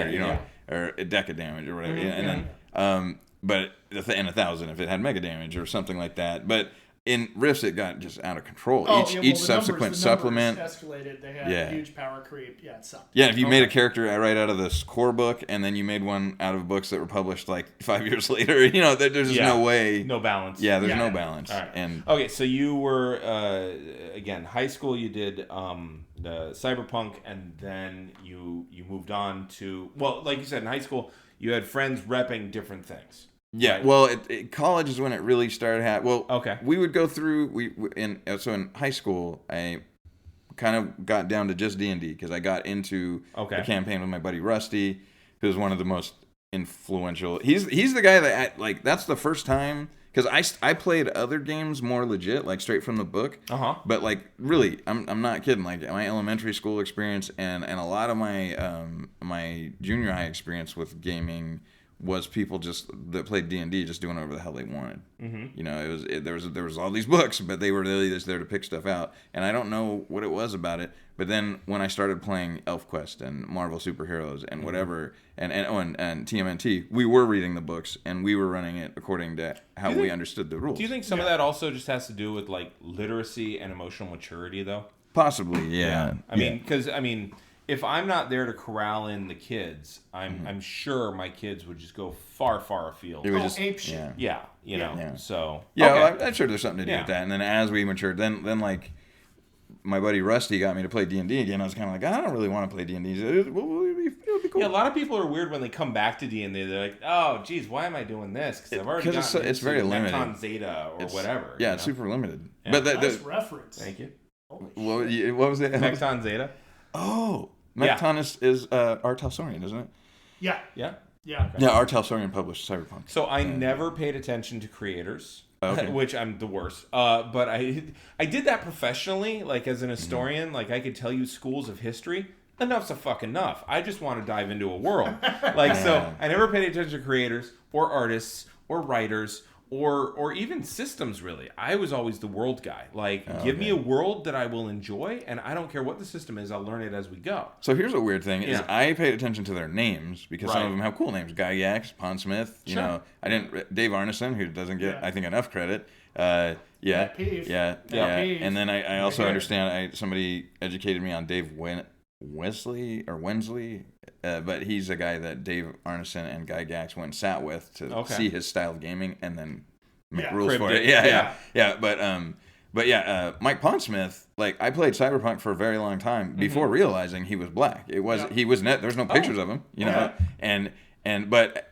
Or a deck of damage or whatever. And then, but and 1,000 if it had mega damage or something like that. But in Rifts, it got just out of control. Each subsequent supplement escalated. They had huge power creep. Yeah, it sucked. Yeah, if you made a character right out of this core book, and then you made one out of books that were published like 5 years later, there's just no way. No balance. Yeah, there's no balance. All right. And okay, so you were again high school. You did the cyberpunk, and then you moved on to like you said in high school, you had friends repping different things. Yeah, right? well, college is when it really started happening. Well, okay. We would go through. In high school, I kind of got down to just D&D because I got into the campaign with my buddy Rusty, who's one of the most influential. He's the guy that that's the first time because I played other games more legit, like straight from the book. But really, I'm not kidding. Like my elementary school experience and a lot of my my junior high experience with gaming was people that played D&D just doing whatever the hell they wanted. There was all these books, but they were really just there to pick stuff out. And I don't know what it was about it. But then when I started playing ElfQuest and Marvel Superheroes and whatever, and TMNT, we were reading the books and we were running it according to how we understood the rules. Do you think some of that also just has to do with literacy and emotional maturity, though? Possibly, yeah. I mean, because if I'm not there to corral in the kids, I'm sure my kids would just go far, far afield. It would just ape shit. So I'm sure there's something to do with that. And then as we matured, then my buddy Rusty got me to play D&D again. I was kind of like, I don't really want to play D&D. It would be cool. Yeah, a lot of people are weird when they come back to D&D. They're like, oh, geez, why am I doing this? Because I've already gotten it's very limited. Mecton Zeta or whatever. Yeah, it's super limited. Yeah. But Nice reference. Thank you. What was it? Mecton Zeta? Oh, Mecton is R. Talsorian, isn't it? Yeah. Yeah? Yeah. Okay. Yeah, R. Talsorian published Cyberpunk. So I never paid attention to creators. Okay. Which I'm the worst. But I did that professionally, as an historian. I could tell you schools of history. Enough's a fuck enough. I just want to dive into a world. So I never paid attention to creators or artists or writers or even systems, really. I was always the world guy. Give me a world that I will enjoy, and I don't care what the system is. I'll learn it as we go. So here's a weird thing: is I paid attention to their names because some of them have cool names. Gygax, Pondsmith. You know, I didn't. Dave Arneson, who doesn't get, I think, enough credit. Yeah. And then I also understand. Somebody educated me on Dave Wensley, but he's a guy that Dave Arneson and Gygax went and sat with to see his style of gaming and then make rules for it. But Mike Pondsmith, I played Cyberpunk for a very long time before realizing he was black. There's no pictures of him, know, but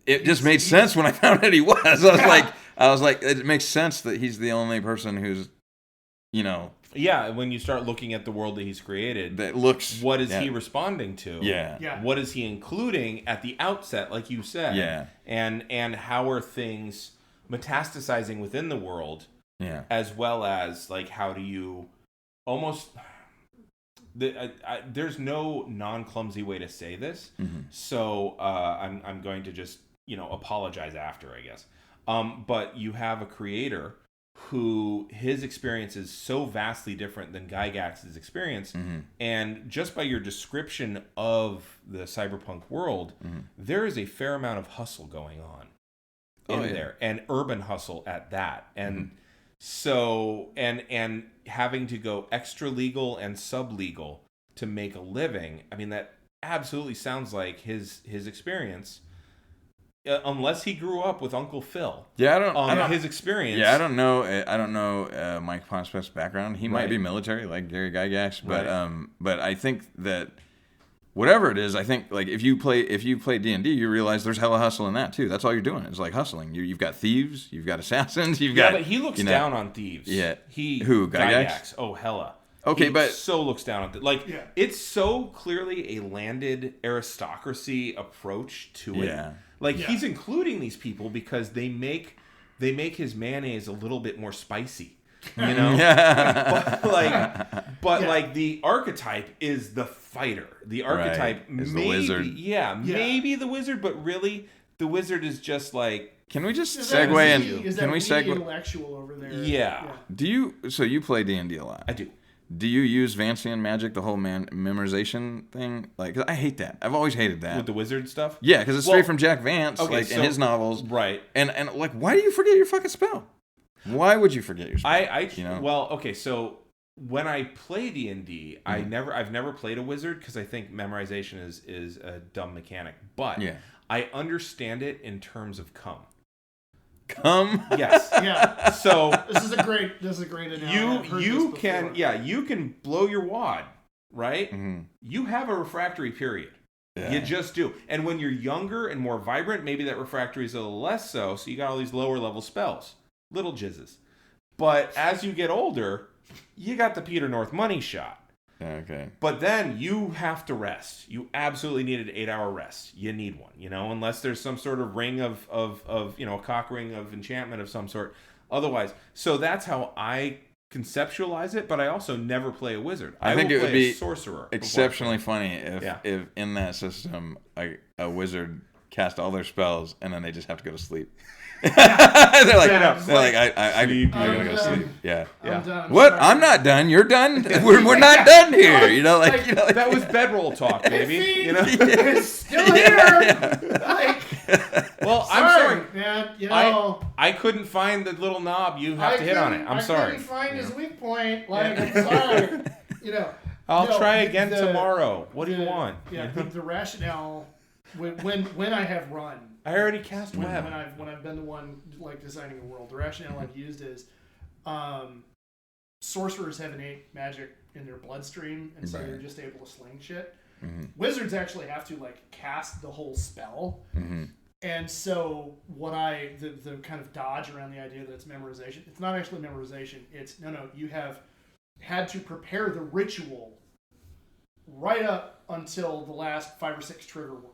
it just made sense when I found out he was. I was like, it makes sense that he's the only person who's, Yeah, when you start looking at the world that he's created, that looks. What is he responding to? Yeah. What is he including at the outset, like you said? Yeah. And how are things metastasizing within the world? Yeah. As well as how do you almost. There's no non-clumsy way to say this, so I'm going to just apologize after, I guess. But you have a creator who his experience is so vastly different than Gygax's experience, and just by your description of the cyberpunk world, there is a fair amount of hustle going on there, and urban hustle at that, and so and having to go extra legal and sub-legal to make a living. I mean, that absolutely sounds like his experience. Unless he grew up with Uncle Phil. Yeah, I don't his experience. Yeah, I don't know Mike Pondsmith's background. He might be military, like Gary Gygax, but I think that whatever it is, I think if you play D&D, you realize there's hella hustle in that too. That's all you're doing. It's hustling. You've got thieves, you've got assassins, you've got. Yeah, but he looks down on thieves. Yeah. Who Gygax? Oh, hella. Okay, but so looks down on it's so clearly a landed aristocracy approach to it. Yeah. He's including these people because they make his mayonnaise a little bit more spicy, but the archetype is the fighter. The archetype is the wizard. Maybe the wizard, but really the wizard is just Can we just Is segue that in? is Can that we segue? intellectual over there? Yeah. So you play D&D a lot? I do. Do you use Vancian magic, the whole memorization thing? Like, 'cause I hate that. I've always hated that. With the wizard stuff? Yeah, because it's straight from Jack Vance, in his novels. Right. And like, why do you forget your fucking spell? Why would you forget your spell? Well, okay, so when I play D&D, I've never played a wizard because I think memorization is a dumb mechanic. But I understand it in terms of cum. Cum? Yes. Yeah. So this is a great analogy. You can blow your wad, right? Mm-hmm. You have a refractory period. Yeah. You just do. And when you're younger and more vibrant, maybe that refractory is a little less so you got all these lower level spells. Little jizzes. But as you get older, you got the Peter North money shot. Okay. But then you have to rest. You absolutely need an 8-hour rest. You need one, unless there's some sort of ring of a cock ring of enchantment of some sort. Otherwise, so that's how I conceptualize it, but I also never play a wizard. I think it would be a sorcerer. Exceptionally funny if in that system a wizard cast all their spells and then they just have to go to sleep. they're like, I gotta go to sleep. Yeah. I'm done. What? I'm not done. You're done. We're not done here. That was bedroll talk, baby. It's still here. Well, I'm sorry, man. I couldn't find the little knob. You have to hit on it. I'm sorry. I couldn't find his weak point. I'm sorry. I'll try again tomorrow. What do you want? Yeah. The rationale when I have run. I already cast web. When I've been the one designing a world, the rationale I've used is sorcerers have innate magic in their bloodstream, and so they're just able to sling shit. Mm-hmm. Wizards actually have to cast the whole spell. Mm-hmm. And so the kind of dodge around the idea that it's memorization, it's not actually memorization. It's you have had to prepare the ritual right up until the last 5 or 6 trigger words.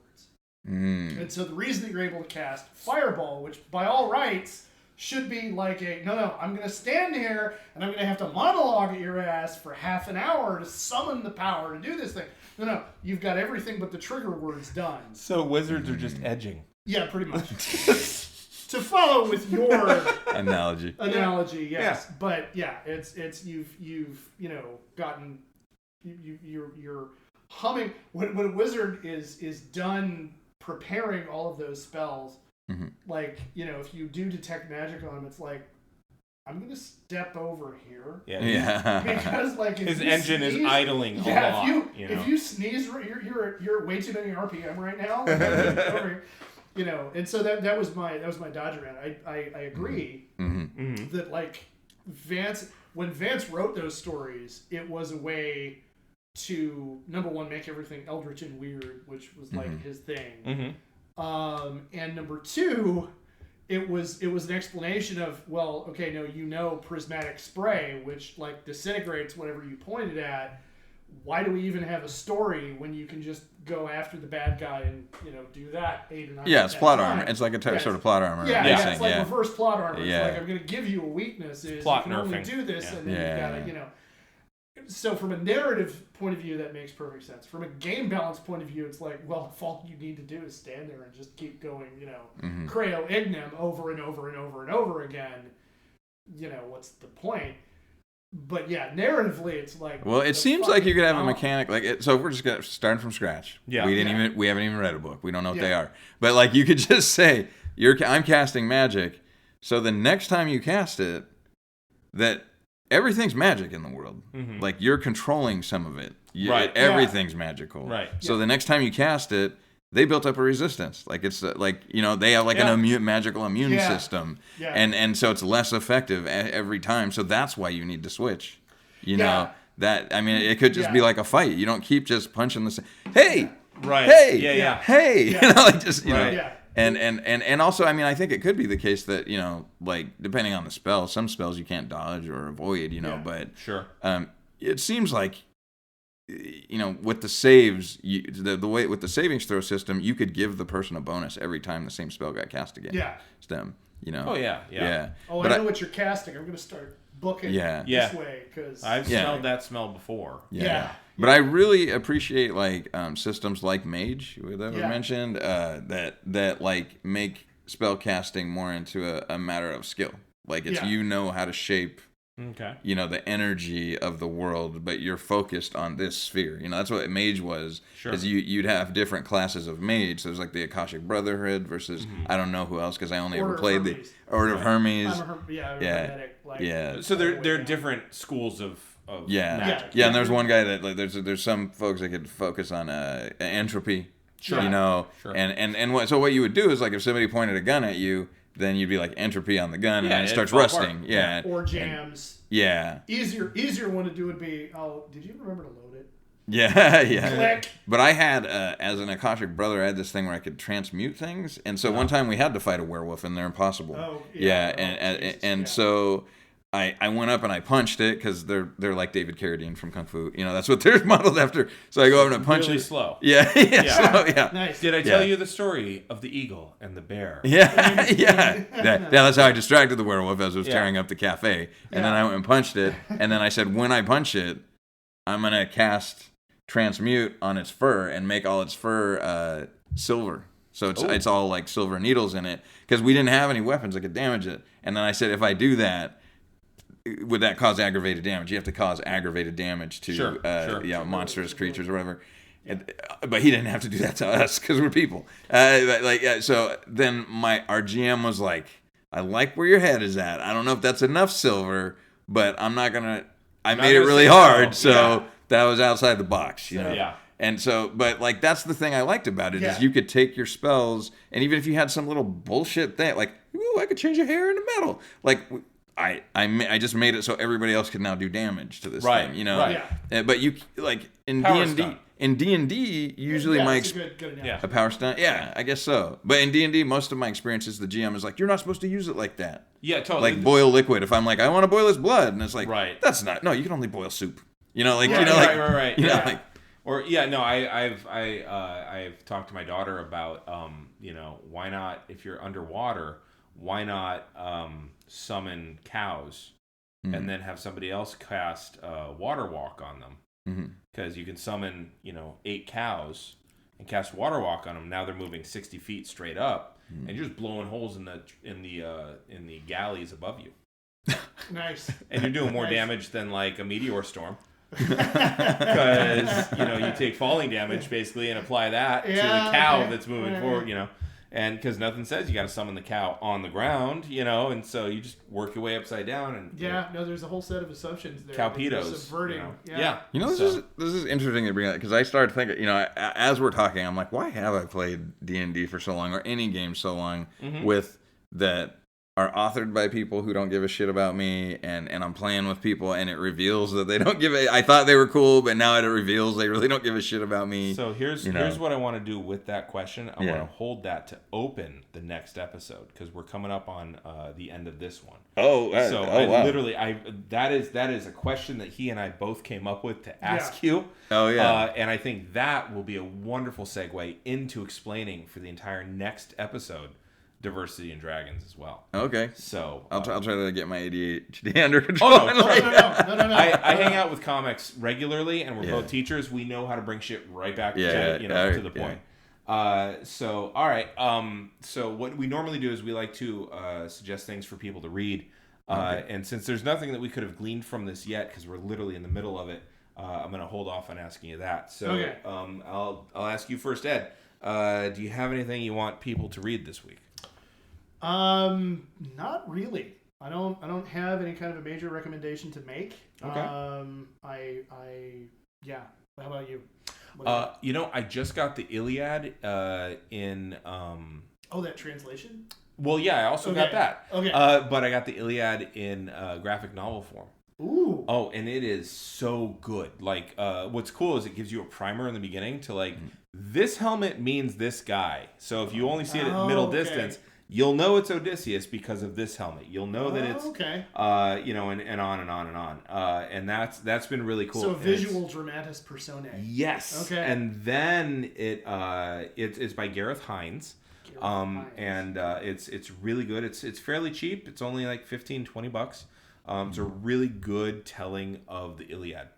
And so the reason that you're able to cast Fireball, which by all rights should be I'm going to stand here and I'm going to have to monologue at your ass for half an hour to summon the power to do this thing. No, you've got everything but the trigger words done. So wizards are just edging. Yeah, pretty much. To follow with your analogy, yes. Yeah. But it's you've gotten you're humming when a wizard is done preparing all of those spells. Mm-hmm. If you do detect magic on him, it's I'm gonna step over here. Yeah. Because his engine is idling a lot. If you sneeze, you're way too many RPM right now. Over here. And so that was my dodge around. I agree that when Vance wrote those stories, it was a way to number one make everything eldritch and weird, which was his thing. And number two, it was an explanation of prismatic spray, which disintegrates whatever you pointed at. Why do we even have a story when you can just go after the bad guy and do that 8 or 9? Yeah, it's plot armor. It's like a sort of plot armor. Yeah, it's reverse plot armor. Yeah. It's I'm going to give you a weakness. Is plot you can nerfing. only do this, and then you got to So from a narrative point of view, that makes perfect sense. From a game balance point of view, it's if all you need to do is stand there and just keep going, Creo Ignem over and over and over and over again, what's the point? But narratively, it's well, it seems like you could have a mechanic so we're just starting from scratch. Yeah, we haven't even read a book. We don't know what they are. But you could just say I'm casting magic, so the next time you cast it, that everything's magic in the world. Mm-hmm. You're controlling some of it. Everything's magical. Right. So the next time you cast it, they built up a resistance. It's they have an magical immune system, and so it's less effective every time. So that's why you need to switch. That it could just be like a fight. You don't keep just punching the same. Hey, right? Hey, hey, Right. And also, I think it could be the case that depending on the spell, some spells you can't dodge or avoid. But sure. It seems like. With the saves, the way with the savings throw system, you could give the person a bonus every time the same spell got cast again. Yeah. Them. Oh yeah. Oh, but I know what you're casting. I'm going to start booking this way because I've smelled that smell before. Yeah. But I really appreciate systems like Mage that was mentioned that make spell casting more into a matter of skill. Like it's you know how to shape. Okay. You know, the energy of the world, but you're focused on this sphere. You know, that's what mage was. Sure. Is you'd have different classes of mage. So there's like the Akashic Brotherhood versus I don't know who else because I only ever played the Order of Hermes. So they're different schools of magic. And there's one guy that like there's some folks that could focus on entropy. Sure. You know, sure. and what you would do is like if somebody pointed a gun at you. Then you'd be like entropy on the gun, and then it starts rusting. Yeah, or jams. Easier one to do would be. Oh, did you remember to load it? Yeah. Click. But I had, as an Akashic brother, I had this thing where I could transmute things, and so one time we had to fight a werewolf, and they're impossible. Oh, So I went up and I punched it because they're like David Carradine from Kung Fu. You know, that's what they're modeled after. So I go up and I punch really it. slow. Yeah. Nice. Did I tell you the story of the eagle and the bear? Yeah. That's how I distracted the werewolf as it was tearing up the cafe. And then I went and punched it. And then I said, when I punch it, I'm going to cast transmute on its fur and make all its fur silver. So it's all like silver needles in it because we didn't have any weapons that could damage it. And then I said, if I do that, would that cause aggravated damage? You have to cause aggravated damage to monstrous creatures or whatever. But he didn't have to do that to us because we're people. So then our GM was like, I like where your head is at. I don't know if that's enough silver, but I'm not gonna. I made it really hard, so that was outside the box, you know. Yeah. And so, but like that's the thing I liked about it is you could take your spells, and even if you had some little bullshit thing, like, ooh, I could change your hair into metal, like. I just made it so everybody else could now do damage to this thing, you know. Right. But you like in D&D usually a power stunt. Yeah, I guess so. But in D&D, most of my experiences, the GM is like, you're not supposed to use it like that. Yeah, totally. Like boil liquid. If I'm like, I want to boil his blood, and it's like, that's not. No, you can only boil soup. You know, like right. You know, like. Or I've talked to my daughter about why not if you're underwater, why not summon cows and then have somebody else cast water walk on them because you can summon 8 cows and cast water walk on them. Now they're moving 60 feet straight up and you're just blowing holes in the galleys above you. Nice. And you're doing more damage than like a meteor storm. Because you take falling damage basically and apply that to the cow that's moving forward, and because nothing says you got to summon the cow on the ground, and so you just work your way upside down and there's a whole set of assumptions there. Cowpedos, subverting. This is interesting to bring up because I started thinking, as we're talking, I'm like, why have I played D&D for so long or any game so long with that are authored by people who don't give a shit about me, and I'm playing with people and it reveals that they don't give a. I thought they were cool, but now it reveals they really don't give a shit about me. So here's what I want to do with that question. I want to hold that to open the next episode because we're coming up on the end of this one. Wow. Literally, that is a question that he and I both came up with to ask you. And I think that will be a wonderful segue into explaining for the entire next episode. Diversity in Dragons as well. Okay. So I'll try to get my ADHD under control. No. I hang out with comics regularly, and we're both teachers. We know how to bring shit right back to the point. So all right. So what we normally do is we like to suggest things for people to read. And since there's nothing that we could have gleaned from this yet, because we're literally in the middle of it, I'm going to hold off on asking you that. So I'll ask you first, Ed. Do you have anything you want people to read this week? Not really. I don't have any kind of a major recommendation to make. Okay. How about you? I just got the Iliad in that translation? Well, yeah, I also got that. Okay. But I got the Iliad in graphic novel form. Ooh. Oh, and it is so good. Like, what's cool is it gives you a primer in the beginning to like, this helmet means this guy. So if you only see it at middle distance, you'll know it's Odysseus because of this helmet. You'll know that it's and on and on and on. And that's been really cool. So visual dramatis personae. Yes. Okay. And then it's by Gareth Hines. And it's really good. It's fairly cheap. It's only like $15-$20. It's a really good telling of the Iliad.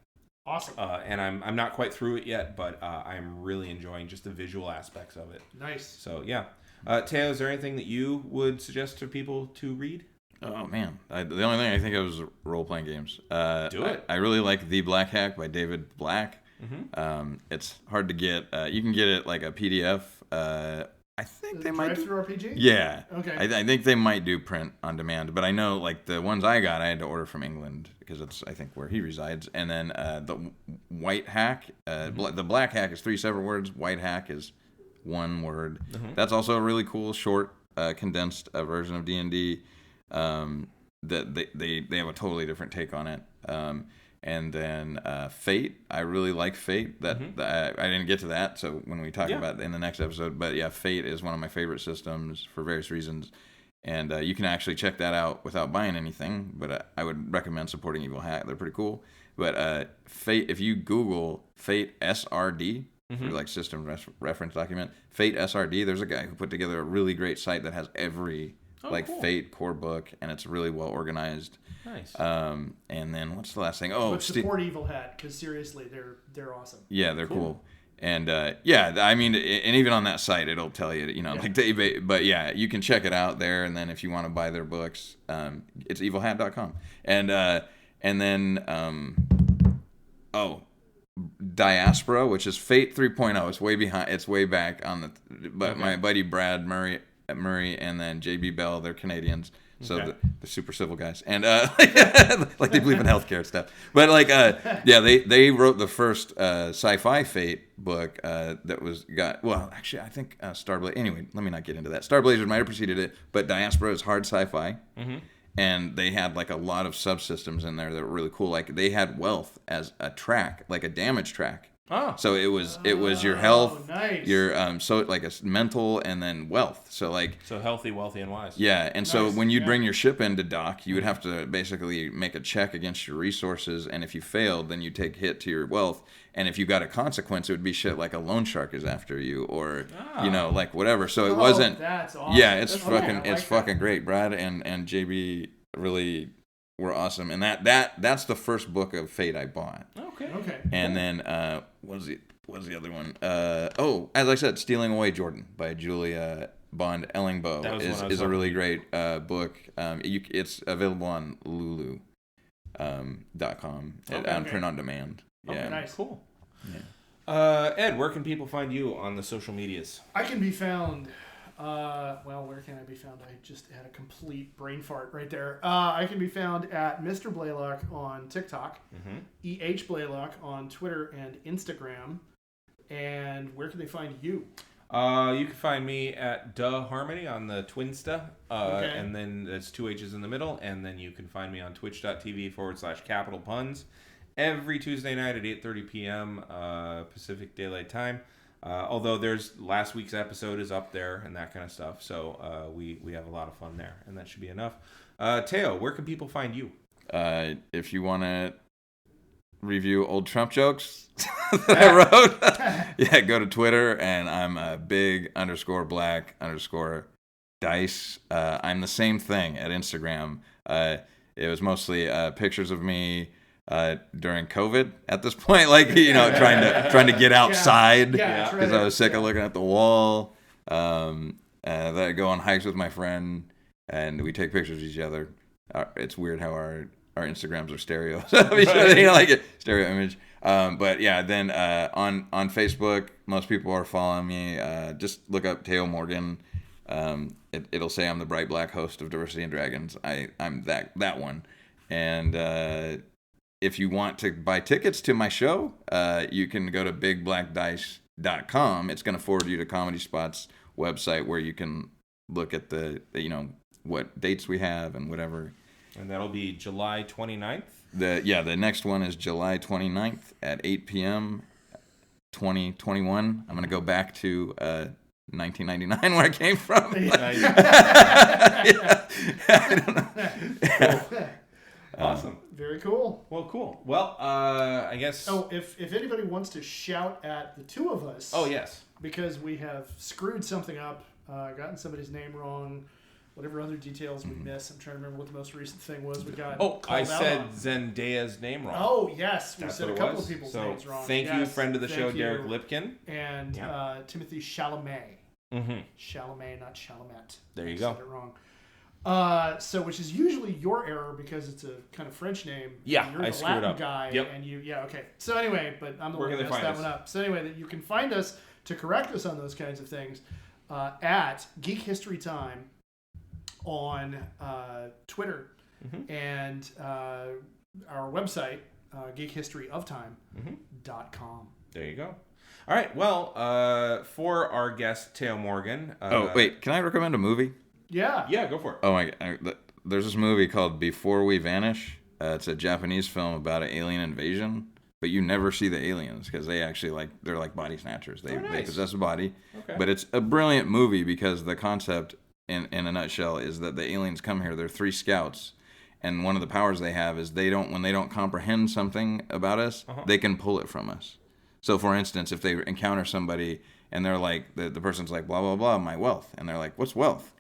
Awesome. And I'm not quite through it yet, but I'm really enjoying just the visual aspects of it. Nice. So yeah. Teo, is there anything that you would suggest to people to read? Oh man, the only thing I think of is role-playing games. Do it. I really like The Black Hack by David Black. Mm-hmm. It's hard to get. You can get it like a PDF. I think they might do RPG. Yeah. Okay. I think they might do print on demand, but I know like the ones I got, I had to order from England because it's I think where he resides. And then the White Hack, the Black Hack is 3 separate words. White Hack is 1 word. Mm-hmm. That's also a really cool, short, condensed version of D&D. That they have a totally different take on it. And then Fate, I really like Fate. I didn't get to that, so when we talk about it in the next episode. But yeah, Fate is one of my favorite systems for various reasons. And you can actually check that out without buying anything. But I would recommend supporting Evil Hat. They're pretty cool. But Fate, if you Google Fate SRD, for like system reference document, Fate SRD, there's a guy who put together a really great site that has every cool. Fate core book, and it's really well organized. Nice. And then what's the last thing? Oh, but support Evil Hat, because seriously, they're awesome. Yeah, they're cool. And I mean, and even on that site, it'll tell you, like but yeah, you can check it out there. And then if you want to buy their books, it's evilhat.com. And then Diaspora, which is Fate 3.0. It's way behind. It's way back on the. But my buddy Brad Murray, and then JB Bell, they're Canadians. So the super civil guys, and like they believe in healthcare stuff. But they wrote the first sci-fi Fate book I think Starblazer. Anyway, let me not get into that. Starblazer might have preceded it, but Diaspora is hard sci-fi, and they had like a lot of subsystems in there that were really cool. Like they had wealth as a track, like a damage track. Oh. So it was your health, nice. Your so like a mental, and then wealth. So healthy, wealthy, and wise. Yeah, and so when you'd bring your ship into dock, you would have to basically make a check against your resources, and if you failed, then you take hit to your wealth. And if you got a consequence, it would be shit like a loan shark is after you, or like whatever. So it wasn't. That's awesome. Yeah, it's fucking great. Brad and JB really were awesome, and that's the first book of Fate I bought. Okay. And then what was the other one? As I said, Stealing Away Jordan by Julia Bond Ellingbo is a really great book. It's available on Lulu.com on print on demand. Yeah. Nice. Cool. Yeah. Ed, where can people find you on the social medias? I can be found. Where can I be found? I just had a complete brain fart right there. I can be found at Mr. Blaylock on TikTok, EH Blaylock on Twitter and Instagram. And where can they find you? You can find me at Harmony on the Twinsta, and then there's 2 H's in the middle, and then you can find me on twitch.tv/Capital Puns every Tuesday night at 8:30 p.m. Pacific Daylight Time. Although there's last week's episode is up there and that kind of stuff, so we have a lot of fun there, and that should be enough. Teo, where can people find you? If you want to review old Trump jokes that I wrote, go to Twitter, and I'm big_black_dice. I'm the same thing at Instagram. It was mostly pictures of me during COVID at this point, trying to get outside because I was sick of looking at the wall. That I go on hikes with my friend, and we take pictures of each other. It's weird how our Instagrams are stereo, stereo image. But yeah, then on Facebook, most people are following me. Just look up Teo Morgan. It'll say I'm the bright black host of Diversity and Dragons. I'm that one. And if you want to buy tickets to my show, you can go to bigblackdice.com. It's going to forward you to Comedy Spot's website, where you can look at the what dates we have and whatever. And that'll be July 29th? The next one is July 29th at 8 p.m. 2021. I'm going to go back to 1999 where I came from. I don't know. Awesome. Very cool. Well, cool. Well, I guess... Oh, if anybody wants to shout at the two of us... Oh, yes. Because we have screwed something up, gotten somebody's name wrong, whatever other details we miss. I'm trying to remember what the most recent thing was we got. Oh, I said Zendaya's name wrong. Oh, yes. We said a couple of people's names wrong. Thank you, friend of the show, Derek Lipkin. And Timothy Chalamet. Chalamet, not Chalamet. There you I go. said it wrong. So, which is usually your error because it's a kind of French name. Yeah, you're I the screwed Latin up. guy, Yep. and okay. So anyway, but I'm the one Where who can they messed find that us? one up. So anyway, that you can find us to correct us on those kinds of things at Geek History Time on Twitter and our website, geekhistoryoftime.com. There you go. All right. Well, for our guest Teo Morgan. wait, can I recommend a movie? Yeah. Yeah, go for it. Oh my God, there's this movie called Before We Vanish. It's a Japanese film about an alien invasion, but you never see the aliens because they actually they're like body snatchers. They possess a body. Okay. But it's a brilliant movie because the concept in a nutshell is that the aliens come here. They're 3 scouts. And one of the powers they have is when they don't comprehend something about us, they can pull it from us. So, for instance, if they encounter somebody and they're like, the person's like, blah, blah, blah, my wealth. And they're like, what's wealth?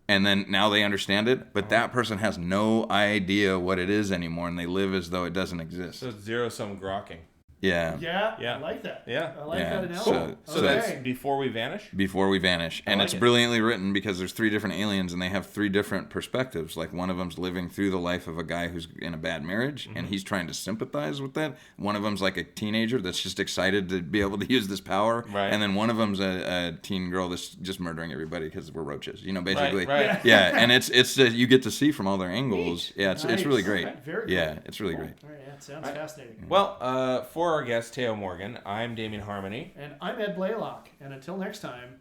And then now they understand it, but that person has no idea what it is anymore, and they live as though it doesn't exist. So it's zero-sum grokking. Yeah. Yeah. I like that. Yeah. I like that analogy. So that's Before We Vanish? Before We Vanish. And it's it. brilliantly written because there's 3 different aliens and they have 3 different perspectives. Like one of them's living through the life of a guy who's in a bad marriage and he's trying to sympathize with that. One of them's like a teenager that's just excited to be able to use this power. Right. And then one of them's a teen girl that's just murdering everybody because we're roaches. You know, basically. Right. Yeah. And it's you get to see from all their angles. Neat. Yeah, it's Nice. really great. Okay, very cool. Yeah, it's really great. All right, yeah, it sounds fascinating. Well, for our guest, Teo Morgan, I'm Damian Harmony. And I'm Ed Blaylock. And until next time,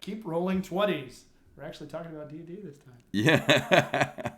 keep rolling 20s. We're actually talking about D&D this time. Yeah.